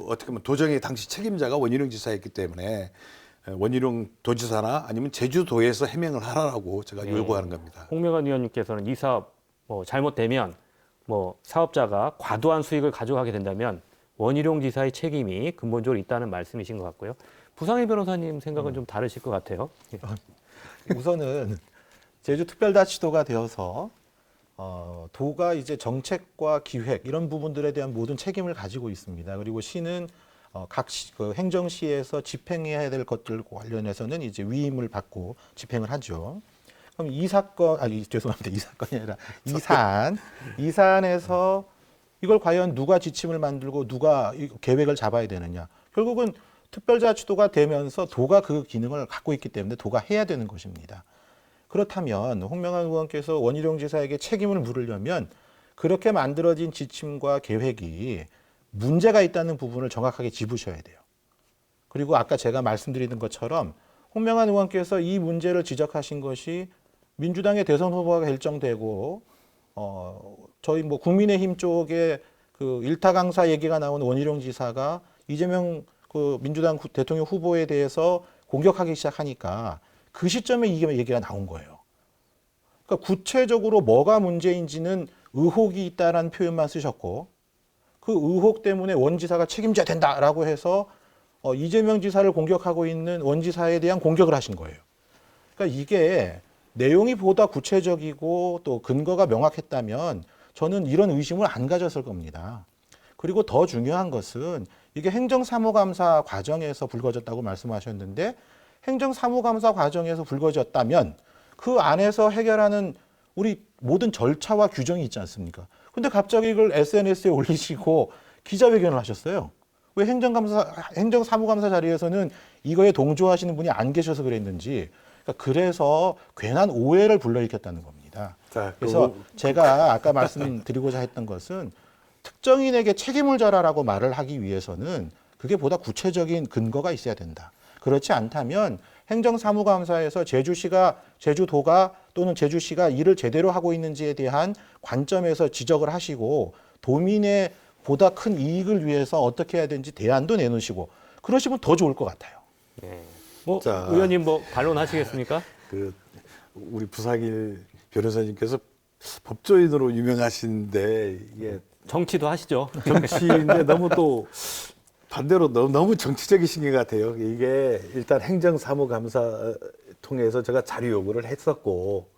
어떻게 보면 도정의 당시 책임자가 원희룡 지사였기 때문에 원희룡 도지사나 아니면 제주도에서 해명을 하라고 제가 요구하는 겁니다. 홍명한 의원님께서는 이 사업 잘못되면 사업자가 과도한 수익을 가져가게 된다면 원희룡 지사의 책임이 근본적으로 있다는 말씀이신 것 같고요. 부상희 변호사님 생각은 좀 다르실 것 같아요. 우선은 제주특별자치도가 되어서 도가 이제 정책과 기획 이런 부분들에 대한 모든 책임을 가지고 있습니다. 그리고 시는 각 행정시에서 집행해야 될 것들과 관련해서는 이제 위임을 받고 집행을 하죠. 그럼 이 사건이 아니라 이 사안에서 이걸 과연 누가 지침을 만들고 누가 계획을 잡아야 되느냐. 결국은 특별자치도가 되면서 도가 그 기능을 갖고 있기 때문에 도가 해야 되는 것입니다. 그렇다면 홍명한 의원께서 원희룡 지사에게 책임을 물으려면 그렇게 만들어진 지침과 계획이 문제가 있다는 부분을 정확하게 짚으셔야 돼요. 그리고 아까 제가 말씀드리는 것처럼 홍명한 의원께서 이 문제를 지적하신 것이 민주당의 대선 후보가 결정되고 저희 뭐 국민의힘 쪽에 그 일타 강사 얘기가 나온 원희룡 지사가 이재명 그 민주당 대통령 후보에 대해서 공격하기 시작하니까 그 시점에 이게 얘기가 나온 거예요. 그러니까 구체적으로 뭐가 문제인지는 의혹이 있다라는 표현만 쓰셨고 그 의혹 때문에 원 지사가 책임져야 된다라고 해서 이재명 지사를 공격하고 있는 원 지사에 대한 공격을 하신 거예요. 그러니까 이게 내용이 보다 구체적이고 또 근거가 명확했다면 저는 이런 의심을 안 가졌을 겁니다. 그리고 더 중요한 것은 이게 행정사무감사 과정에서 불거졌다고 말씀하셨는데 행정사무감사 과정에서 불거졌다면 그 안에서 해결하는 우리 모든 절차와 규정이 있지 않습니까? 근데 갑자기 이걸 SNS에 올리시고 기자회견을 하셨어요. 왜 행정사무감사 자리에서는 이거에 동조하시는 분이 안 계셔서 그랬는지 그러니까 그래서 괜한 오해를 불러일으켰다는 겁니다. 자, 그래서 제가 아까 말씀드리고자 했던 것은 특정인에게 책임을 져라라고 말을 하기 위해서는 그게 보다 구체적인 근거가 있어야 된다. 그렇지 않다면 행정사무감사에서 제주도가 또는 제주시가 일을 제대로 하고 있는지에 대한 관점에서 지적을 하시고 도민의 보다 큰 이익을 위해서 어떻게 해야 되는지 대안도 내놓으시고 그러시면 더 좋을 것 같아요. 예. 뭐 자. 의원님 뭐 반론하시겠습니까? 그 우리 부사길 변호사님께서 법조인으로 유명하신데 이게 정치도 하시죠. 정치인데 너무 또 반대로 너무 정치적이신 것 같아요. 이게 일단 행정사무감사 통해서 제가 자료 요구를 했었고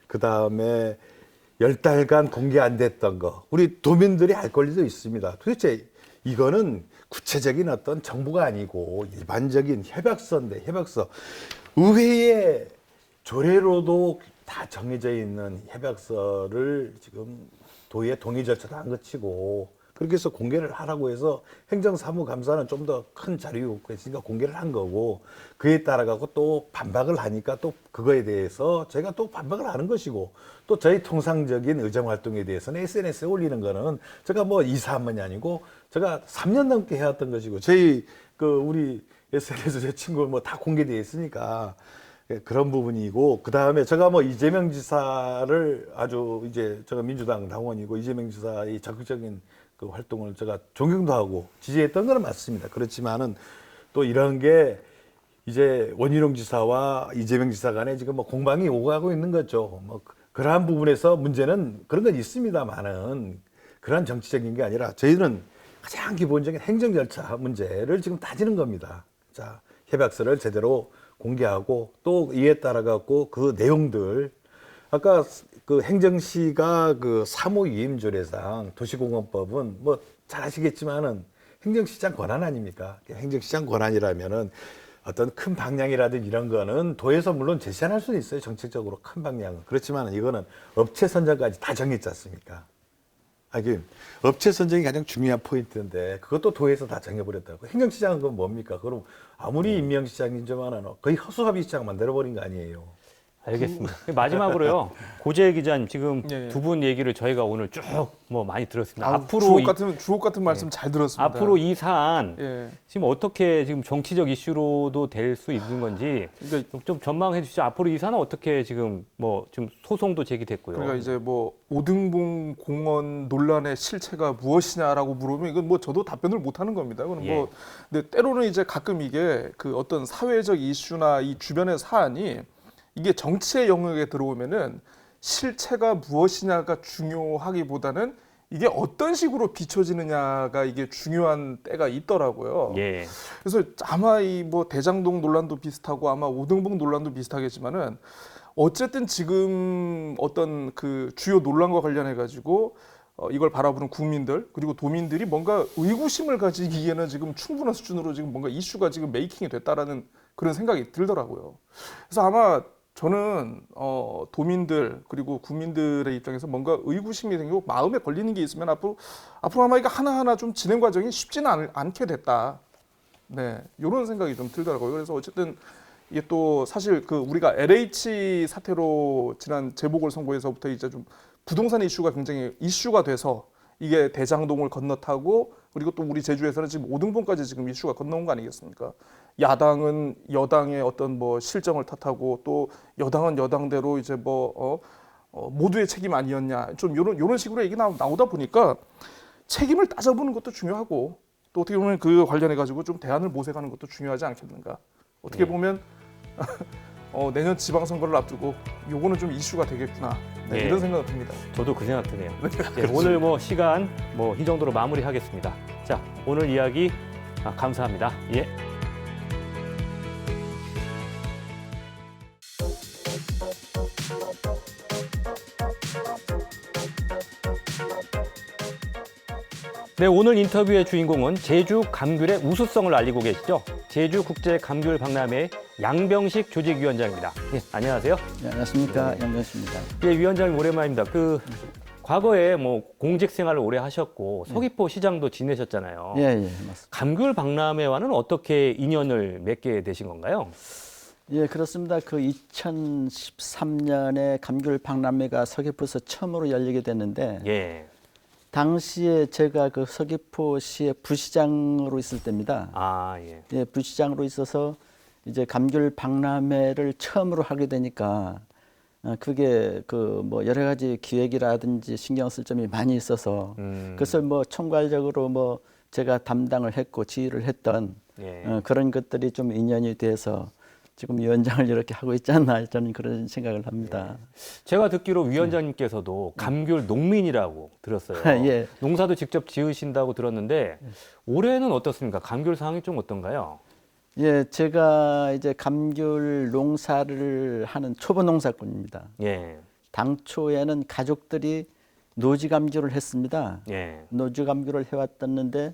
그 다음에 10달간 공개 안 됐던 거 우리 도민들이 알 권리도 있습니다. 도대체 이거는 구체적인 어떤 정보가 아니고 일반적인 협약서인데 협약서 의회의 조례로도 다 정해져 있는 협약서를 지금 도의회 동의 절차도 안 거치고 그렇게 해서 공개를 하라고 해서 행정사무감사는 좀 더 큰 자료 요구했으니까 공개를 한 거고 그에 따라가고 또 반박을 하니까 또 그거에 대해서 제가 또 반박을 하는 것이고 또 저희 통상적인 의정활동에 대해서는 SNS에 올리는 거는 제가 뭐 2, 3년이 아니고 제가 3년 넘게 해왔던 것이고 저희 우리 SNS 제 친구 뭐 다 공개되어 있으니까 그런 부분이고 그 다음에 제가 뭐 이재명 지사를 아주 이제 제가 민주당 당원이고 이재명 지사의 적극적인 그 활동을 제가 존경도 하고 지지했던 건 맞습니다. 그렇지만은 또 이런 게 이제 원희룡 지사와 이재명 지사 간에 지금 뭐 공방이 오가고 있는 거죠. 뭐 그러한 부분에서 문제는 그런 건 있습니다만은 그런 정치적인 게 아니라 저희는 가장 기본적인 행정 절차 문제를 지금 따지는 겁니다. 자, 협약서를 제대로 공개하고 또 이에 따라 갖고 그 내용들 아까 그 행정시가 그 사무위임조례상 도시공원법은 뭐 잘 아시겠지만은 행정시장 권한 아닙니까? 행정시장 권한이라면은 어떤 큰 방향이라든지 이런 거는 도에서 물론 제시할 수는 있어요. 정책적으로 큰 방향은. 그렇지만 이거는 업체 선정까지 다 정했지 않습니까? 업체 선정이 가장 중요한 포인트인데 그것도 도에서 다 정해버렸다고. 행정시장은 그건 뭡니까? 그럼 아무리 임명시장이지만은 거의 허수아비 시장 만들어버린 거 아니에요. 알겠습니다. 마지막으로요. 고재 기자님 지금 예, 예. 두 분 얘기를 저희가 오늘 쭉 뭐 많이 들었습니다. 앞으로 주옥 같은 말씀 잘 들었습니다. 앞으로 이 사안 예. 지금 어떻게 지금 정치적 이슈로도 될 수 있는 건지 그러니까 좀 전망해 주시죠. 앞으로 이 사안은 어떻게 지금 뭐 지금 소송도 제기됐고요. 그러니까 이제 뭐 오등봉 공원 논란의 실체가 무엇이냐라고 물으면 이건 뭐 저도 답변을 못 하는 겁니다. 그건 예. 뭐 근데 때로는 이제 가끔 이게 그 어떤 사회적 이슈나 이 주변의 사안이 이게 정치의 영역에 들어오면은 실체가 무엇이냐가 중요하기보다는 이게 어떤 식으로 비춰지느냐가 이게 중요한 때가 있더라고요. 예. 그래서 아마 이 뭐 대장동 논란도 비슷하고 아마 오등봉 논란도 비슷하겠지만은 어쨌든 지금 어떤 그 주요 논란과 관련해 가지고 이걸 바라보는 국민들 그리고 도민들이 뭔가 의구심을 가지기에는 지금 충분한 수준으로 지금 뭔가 이슈가 지금 메이킹이 됐다라는 그런 생각이 들더라고요. 그래서 아마 저는 도민들 그리고 국민들의 입장에서 뭔가 의구심이 생기고 마음에 걸리는 게 있으면 앞으로 아마 이거 하나하나 좀 진행 과정이 쉽지는 않게 됐다. 네, 이런 생각이 좀 들더라고요. 그래서 어쨌든 이게 또 사실 그 우리가 LH 사태로 지난 재보궐선거에서부터 이제 좀 부동산 이슈가 굉장히 이슈가 돼서 이게 대장동을 건너타고 그리고 또 우리 제주에서는 지금 오등분까지 지금 이슈가 건너온 거 아니겠습니까? 야당은 여당의 어떤 뭐 실정을 탓하고 또 여당은 여당대로 이제 모두의 책임 아니었냐 좀 요런 식으로 얘기 나오다 보니까 책임을 따져보는 것도 중요하고 또 어떻게 보면 그 관련해 가지고 좀 대안을 모색하는 것도 중요하지 않겠는가? 어떻게 보면 내년 지방선거를 앞두고 요거는 좀 이슈가 되겠구나 이런 생각이 듭니다. 저도 그 생각 드네요. 오늘 시간 이 정도로 마무리하겠습니다. 자, 오늘 이야기 감사합니다. 예. 네, 오늘 인터뷰의 주인공은 제주 감귤의 우수성을 알리고 계시죠. 제주국제감귤박람회 양병식 조직위원장입니다. 예, 안녕하세요. 네, 안녕하십니까. 양병식입니다. 예, 위원장님 오랜만입니다. 과거에 공직 생활을 오래 하셨고 서귀포 시장도 지내셨잖아요. 예, 맞습니다. 감귤박람회와는 어떻게 인연을 맺게 되신 건가요? 예, 그렇습니다. 2013년에 감귤박람회가 서귀포에서 처음으로 열리게 됐는데 예. 당시에 제가 서귀포시의 부시장으로 있을 때입니다. 아, 예. 예, 부시장으로 있어서 이제 감귤박람회를 처음으로 하게 되니까 그게 여러 가지 기획이라든지 신경 쓸 점이 많이 있어서 그것을 총괄적으로 제가 담당을 했고 지휘를 했던 예. 그런 것들이 좀 인연이 돼서 지금 위원장을 이렇게 하고 있지 않나 저는 그런 생각을 합니다. 제가 듣기로 위원장님께서도 감귤 농민이라고 들었어요. 예. 농사도 직접 지으신다고 들었는데 올해는 어떻습니까? 감귤 상황이 좀 어떤가요? 예, 제가 이제 감귤 농사를 하는 초보 농사꾼입니다. 예. 당초에는 가족들이 노지 감귤을 했습니다. 예. 노지 감귤을 해왔었는데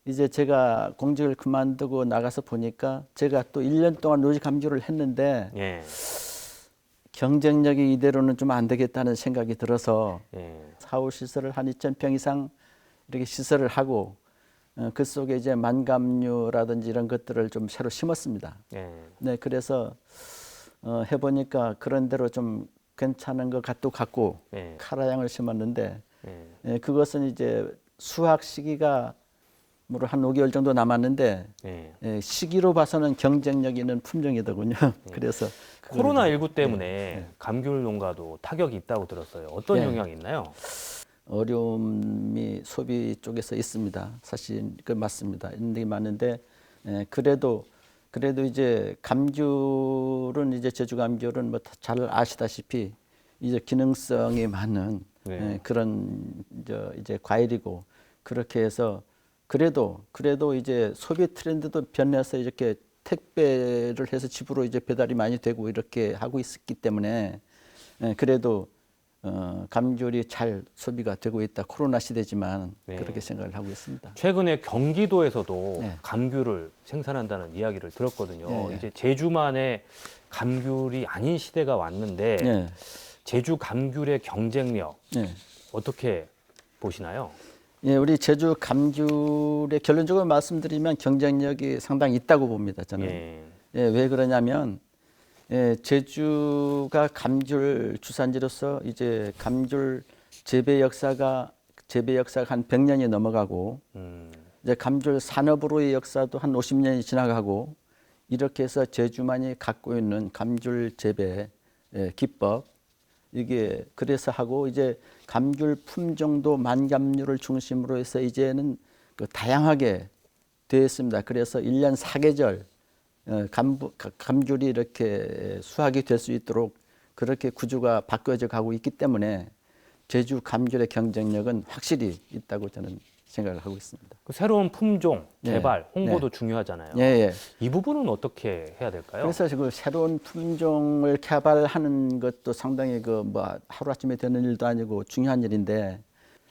이제 제가 공직을 그만두고 나가서 보니까 제가 또 1년 동안 노지 감귤을 했는데 예. 경쟁력이 이대로는 좀 안 되겠다는 생각이 들어서 예. 사후 시설을 한 2,000평 이상 이렇게 시설을 하고 그 속에 이제 만감류라든지 이런 것들을 좀 새로 심었습니다. 예. 네, 그래서 해보니까 그런 대로 좀 괜찮은 것 같고 예. 카라양을 심었는데 예. 그것은 이제 수확 시기가 한 5개월 정도 남았는데 예. 시기로 봐서는 경쟁력 있는 품종이더군요. 그래서 코로나19 때문에 감귤 농가도 타격이 있다고 들었어요. 어떤 예. 영향이 있나요? 어려움이 소비 쪽에서 있습니다. 사실 그 맞습니다. 있는 게 맞는데 그래도 이제 감귤은 이제 제주 감귤은 잘 아시다시피 이제 기능성이 많은 그런 이제 과일이고 그렇게 해서 그래도 이제 소비 트렌드도 변해서 이렇게 택배를 해서 집으로 이제 배달이 많이 되고 이렇게 하고 있었기 때문에 그래도 감귤이 잘 소비가 되고 있다. 코로나 시대지만 그렇게 생각을 하고 있습니다. 최근에 경기도에서도 네. 감귤을 생산한다는 이야기를 들었거든요. 네. 이제 제주만의 감귤이 아닌 시대가 왔는데 네. 제주 감귤의 경쟁력 네. 어떻게 보시나요? 예, 우리 제주 감귤의 결론적으로 말씀드리면 경쟁력이 상당히 있다고 봅니다. 저는. 예. 왜 그러냐면 제주가 감귤 주산지로서 이제 감귤 재배 역사가 한 100년이 넘어가고 이제 감귤 산업으로의 역사도 한 50년이 지나가고 이렇게 해서 제주만이 갖고 있는 감귤 재배 기법 이게 그래서 하고 이제 감귤 품종도 만감류를 중심으로 해서 이제는 다양하게 되어 있습니다. 그래서 1년 4계절 감귤이 이렇게 수확이 될 수 있도록 그렇게 구조가 바뀌어져 가고 있기 때문에 제주 감귤의 경쟁력은 확실히 있다고 저는 생각을 하고 있습니다. 그 새로운 품종 개발, 네. 홍보도 네. 중요하잖아요. 예. 이 부분은 어떻게 해야 될까요? 그래서 그 새로운 품종을 개발하는 것도 상당히 하루아침에 되는 일도 아니고 중요한 일인데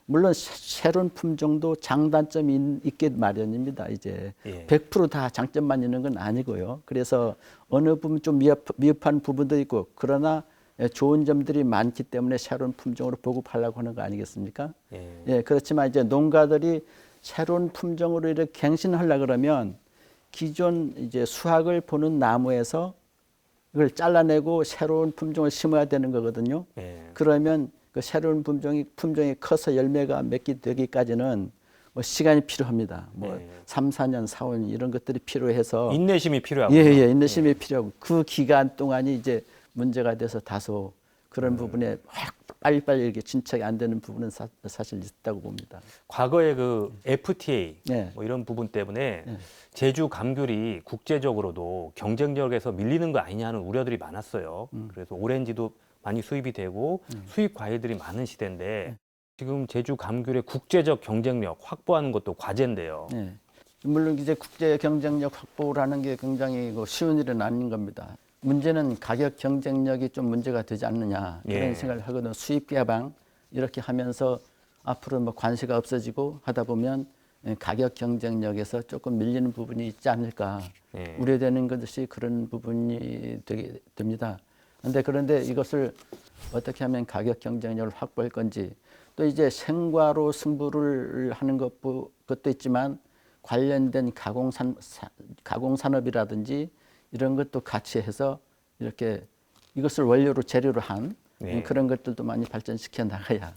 물론 새로운 품종도 장단점이 있게 마련입니다. 이제 100%다 장점만 있는 건 아니고요. 그래서 어느 부분 좀 미흡한 부분도 있고 그러나 좋은 점들이 많기 때문에 새로운 품종으로 보급하려고 하는 거 아니겠습니까? 예, 그렇지만 이제 농가들이 새로운 품종으로 이렇게 갱신하려 그러면 기존 이제 수확을 보는 나무에서 이걸 잘라내고 새로운 품종을 심어야 되는 거거든요. 예. 그러면 그 새로운 품종이 커서 열매가 맺게 되기까지는 뭐 시간이 필요합니다. 뭐 네. 3, 4년, 4, 5년 이런 것들이 필요해서 인내심이 필요하고. 예, 인내심이 필요하고 그 기간 동안이 이제 문제가 돼서 다소 그런 부분에 확 빨리빨리 이렇게 진척이 안 되는 부분은 사실 있다고 봅니다. 과거에 그 FTA 네. 뭐 이런 부분 때문에 제주 감귤이 국제적으로도 경쟁력에서 밀리는 거 아니냐 하는 우려들이 많았어요. 그래서 오렌지도 많이 수입이 되고 수입 과일들이 많은 시대인데 지금 제주 감귤의 국제적 경쟁력 확보하는 것도 과제인데요. 네. 물론 이제 국제 경쟁력 확보라는 게 굉장히 쉬운 일은 아닌 겁니다. 문제는 가격 경쟁력이 좀 문제가 되지 않느냐 그런 예. 생각을 하거든요. 수입 개방 이렇게 하면서 앞으로 뭐 관세가 없어지고 하다 보면 가격 경쟁력에서 조금 밀리는 부분이 있지 않을까 예. 우려되는 것이 그런 부분이 되게 됩니다. 그런데 이것을 어떻게 하면 가격 경쟁력을 확보할 건지 또 이제 생과로 승부를 하는 것도 있지만 관련된 가공산업이라든지 이런 것도 같이 해서 이렇게 이것을 원료로 재료로 한 네. 그런 것들도 많이 발전시켜 나가야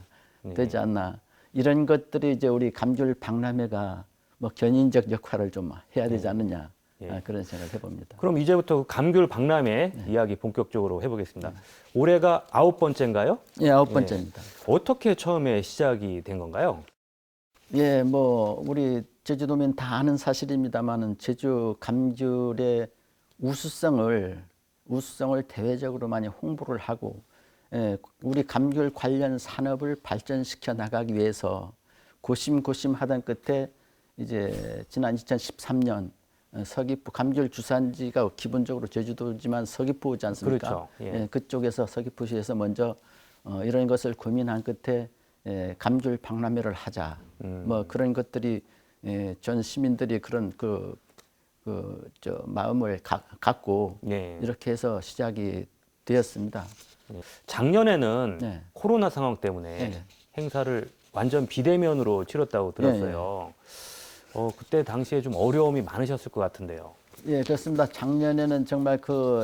되지 않나. 이런 것들이 이제 우리 감귤 박람회가 뭐 견인적 역할을 좀 해야 되지 않느냐. 예. 그런 생각을 해봅니다. 그럼 이제부터 감귤 박람회 이야기 본격적으로 해보겠습니다. 올해가 9번째인가요? 예, 9번째입니다. 어떻게 처음에 시작이 된 건가요? 예, 뭐 우리 제주도민 다 아는 사실입니다만은 제주 감귤의 우수성을 대외적으로 많이 홍보를 하고 우리 감귤 관련 산업을 발전시켜 나가기 위해서 고심하던 끝에 이제 지난 2013년 서귀포 감귤 주산지가 기본적으로 제주도지만 서귀포지 않습니까? 그렇죠. 예. 그쪽에서 서귀포시에서 먼저 이런 것을 고민한 끝에 감귤 박람회를 하자. 뭐 그런 것들이 전 시민들이 그런 마음을 갖고 네. 이렇게 해서 시작이 되었습니다. 작년에는 네. 코로나 상황 때문에 네. 행사를 완전 비대면으로 치렀다고 들었어요. 그때 당시에 좀 어려움이 많으셨을 것 같은데요. 예, 그렇습니다. 작년에는 정말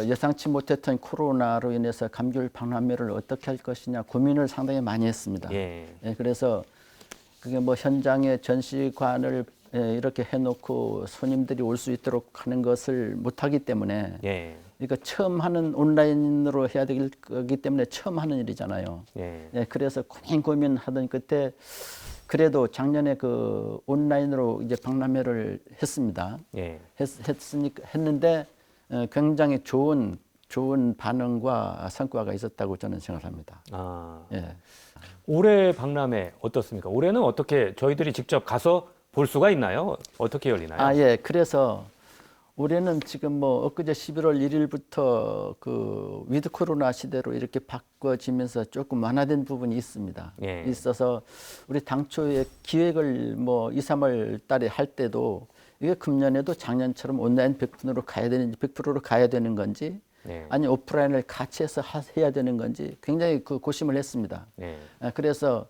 예상치 못했던 코로나로 인해서 감귤 박람회를 어떻게 할 것이냐 고민을 상당히 많이 했습니다. 예. 그래서 그게 뭐 현장에 전시관을 이렇게 해놓고 손님들이 올 수 있도록 하는 것을 못하기 때문에 예. 그러니까 처음 하는 온라인으로 해야 되기 때문에 처음 하는 일이잖아요. 예. 그래서 고민하던 끝에 그래도 작년에 온라인으로 이제 박람회를 했습니다. 예. 했는데 굉장히 좋은 반응과 성과가 있었다고 저는 생각합니다. 예. 올해 박람회 어떻습니까? 올해는 어떻게 저희들이 직접 가서 볼 수가 있나요? 어떻게 열리나요? 예. 그래서 올해는 지금 뭐 엊그제 11월 1일부터 위드 코로나 시대로 이렇게 바꿔지면서 조금 완화된 부분이 있습니다. 예. 있어서 우리 당초에 기획을 뭐 2, 3월 달에 할 때도 이게 금년에도 작년처럼 온라인 100%로 가야 되는 건지 네. 아니 오프라인을 같이 해서 해야 되는 건지 굉장히 고심을 했습니다. 네. 그래서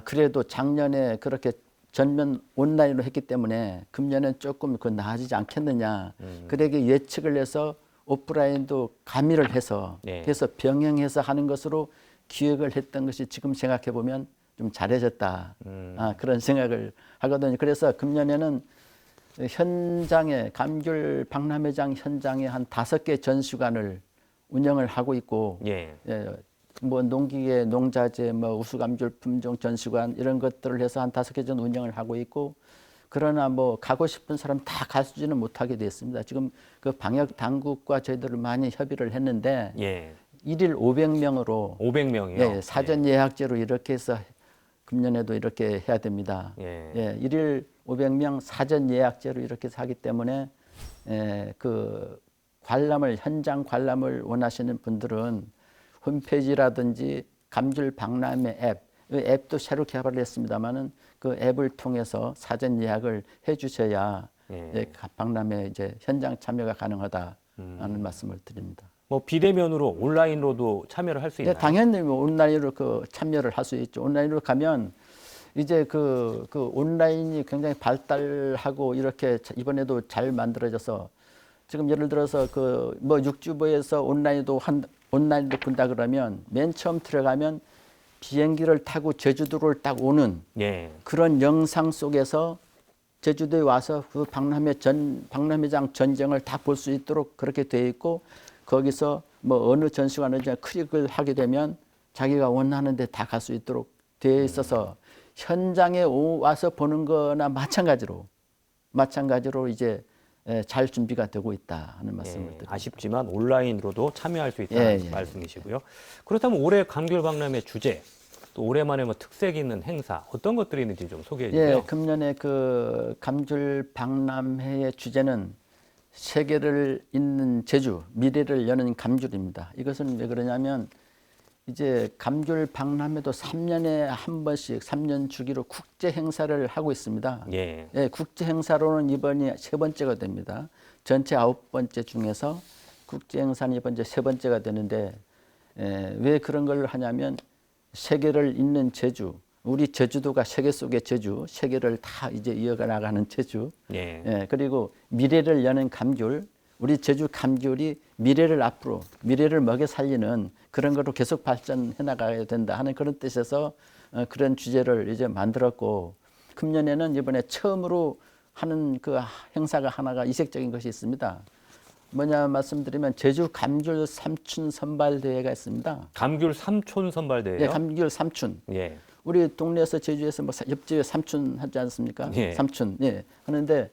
그래도 작년에 그렇게 전면 온라인으로 했기 때문에 금년엔 조금 나아지지 않겠느냐. 그러게 예측을 해서 오프라인도 가미를 해서 네. 해서 병행해서 하는 것으로 기획을 했던 것이 지금 생각해 보면 좀 잘해졌다. 그런 생각을 하거든요. 그래서 금년에는 현장에 감귤 박람회장 현장에 한 5개 전시관을 운영을 하고 있고 예. 뭐 농기계, 농자재, 뭐 우수감귤 품종 전시관 이런 것들을 해서 한 5개 정도 운영을 하고 있고 그러나 뭐 가고 싶은 사람 다 가지는 못하게 됐습니다. 지금 방역 당국과 저희들을 많이 협의를 했는데 예. 일일 500명으로 500명이요. 사전 예약제로 이렇게 해서 금년에도 이렇게 해야 됩니다. 예. 일일 500명 사전 예약제로 이렇게 하기 때문에 현장 관람을 원하시는 분들은 홈페이지라든지 감귤 박람회 앱, 앱도 새로 개발을 했습니다만은 그 앱을 통해서 사전 예약을 해주셔야 박람회 이제 현장 참여가 가능하다는 말씀을 드립니다. 뭐 비대면으로 온라인으로도 참여를 할 수 있나요? 당연히 뭐 온라인으로 참여를 할 수 있죠. 온라인으로 가면 이제 온라인이 굉장히 발달하고 이렇게 이번에도 잘 만들어져서 지금 예를 들어서 그 뭐 육지부에서 온라인도 본다 그러면 맨 처음 들어가면 비행기를 타고 제주도를 딱 오는 예. 그런 영상 속에서 제주도에 와서 그 박람회장 전쟁을 다 볼 수 있도록 그렇게 되어 있고, 거기서 뭐 어느 전시관을 클릭을 하게 되면 자기가 원하는 데 다 갈 수 있도록 되어 있어서 현장에 와서 보는 거나 마찬가지로 이제 잘 준비가 되고 있다 하는 말씀을 드립니다. 아쉽지만 온라인으로도 참여할 수 있다는 말씀이시고요. 그렇다면 올해 감귤 박람회 주제, 또 올해만의 뭐 특색 있는 행사 어떤 것들이 있는지 좀 소개해 주세요. 예, 금년에 그 감귤 박람회의 주제는 세계를 잇는 제주, 미래를 여는 감귤입니다. 이것은 왜 그러냐면 이제 감귤 박람회도 3년에 한 번씩 3년 주기로 국제 행사를 하고 있습니다. 예. 예, 국제 행사로는 이번이 3번째가 됩니다. 전체 9번째 중에서 국제 행사는 이번 이제 3번째가 되는데, 왜 그런 걸 하냐면 세계를 잇는 제주, 우리 제주도가 세계 속의 제주, 세계를 다 이제 이어가 나가는 제주, 예. 그리고 미래를 여는 감귤, 우리 제주 감귤이 미래를 먹여 살리는 그런 거로 계속 발전해 나가야 된다 하는 그런 뜻에서 그런 주제를 이제 만들었고, 금년에는 이번에 처음으로 하는 그 행사가 하나가 이색적인 것이 있습니다. 뭐냐 말씀드리면 제주 감귤 삼춘 선발 대회가 있습니다. 감귤 삼촌 선발대회요? 예, 감귤 삼춘. 예. 우리 동네에서 제주에서 뭐 옆집에 삼춘 하지 않습니까? 예. 삼춘. 예. 하는데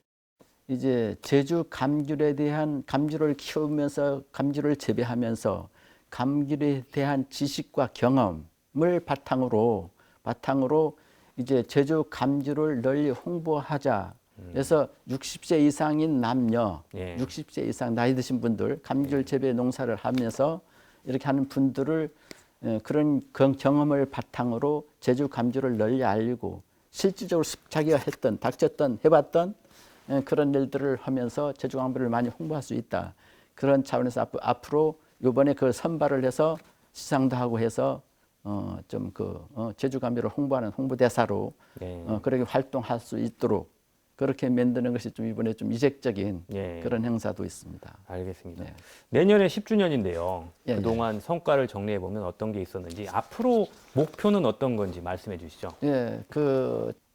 이제 제주 감귤에 대한 감귤을 키우면서 감귤을 재배하면서 감귤에 대한 지식과 경험을 바탕으로 이제 제주 감귤을 널리 홍보하자. 그래서 60세 이상인 남녀, 60세 이상 나이 드신 분들, 감귤 재배 농사를 하면서 이렇게 하는 분들을 그런 경험을 바탕으로 제주 감귤을 널리 알리고 실질적으로 자기가 했던, 닥쳤던, 해봤던 그런 일들을 하면서 제주 감귤을 많이 홍보할 수 있다. 그런 차원에서 앞으로 이번에 그 선발을 해서 시상도 하고 해서 좀 제주 감귤을 홍보하는 홍보대사로 그렇게 활동할 수 있도록 그렇게 만드는 것이 좀 이번에 좀 이색적인 그런 행사도 있습니다. 알겠습니다. 네. 내년에 10주년인데요. 예, 그동안 성과를 정리해 보면 어떤 게 있었는지, 앞으로 목표는 어떤 건지 말씀해 주시죠. 예,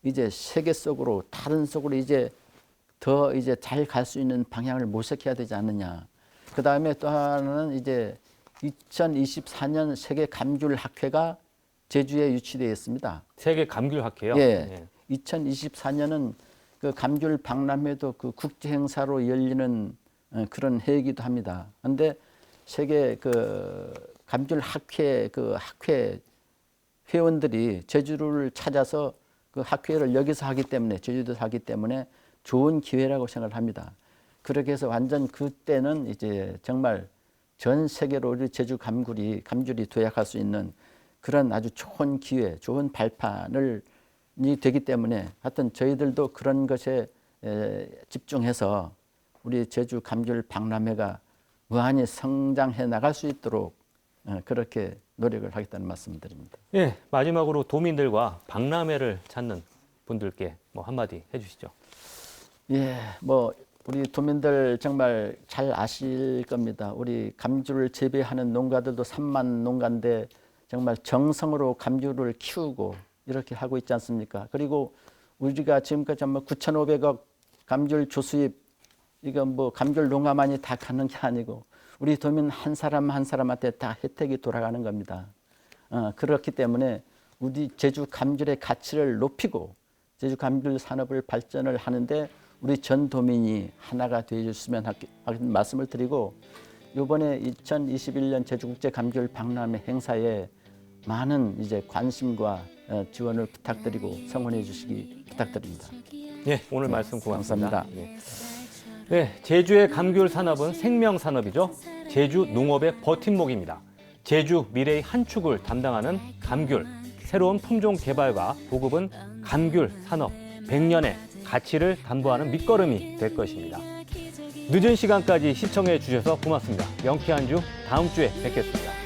이제 세계 속으로 다른 속으로 이제 더 이제 잘 갈 수 있는 방향을 모색해야 되지 않느냐. 그 다음에 또 하나는 이제 2024년 세계 감귤 학회가 제주에 유치되어 있습니다. 세계 감귤 학회요? 예. 2024년은 그 감귤 박람회도 그 국제 행사로 열리는 그런 해이기도 합니다. 그런데 세계 그 감귤 학회 학회 회원들이 제주를 찾아서 그 학회를 여기서 하기 때문에, 제주도에서 하기 때문에 좋은 기회라고 생각을 합니다. 그렇게 해서 완전 그때는 이제 정말 전 세계로 우리 제주 감귤이 도약할 수 있는 그런 아주 좋은 기회, 좋은 발판이 되기 때문에 하여튼 저희들도 그런 것에 집중해서 우리 제주 감귤 박람회가 무한히 성장해 나갈 수 있도록 그렇게 노력을 하겠다는 말씀을 드립니다. 예, 마지막으로 도민들과 박람회를 찾는 분들께 뭐 한마디 해주시죠. 예, 뭐 우리 도민들 정말 잘 아실 겁니다. 우리 감귤을 재배하는 농가들도 3만 농가인데 정말 정성으로 감귤을 키우고 이렇게 하고 있지 않습니까? 그리고 우리가 지금까지 9,500억 감귤 조수입, 이거 뭐 감귤 농가만이 다 가는 게 아니고 우리 도민 한 사람 한 사람한테 다 혜택이 돌아가는 겁니다. 그렇기 때문에 우리 제주 감귤의 가치를 높이고 제주 감귤 산업을 발전을 하는데 우리 전 도민이 하나가 되어줬으면 하는 말씀을 드리고, 이번에 2021년 제주국제 감귤 박람회 행사에 많은 이제 관심과 지원을 부탁드리고 성원해 주시기 부탁드립니다. 예, 오늘 말씀 고맙습니다. 감사합니다. 네, 제주의 감귤 산업은 생명 산업이죠. 제주 농업의 버팀목입니다. 제주 미래의 한 축을 담당하는 감귤, 새로운 품종 개발과 보급은 감귤 산업 100년의 가치를 담보하는 밑거름이 될 것입니다. 늦은 시간까지 시청해 주셔서 고맙습니다. 명쾌한 주 다음 주에 뵙겠습니다.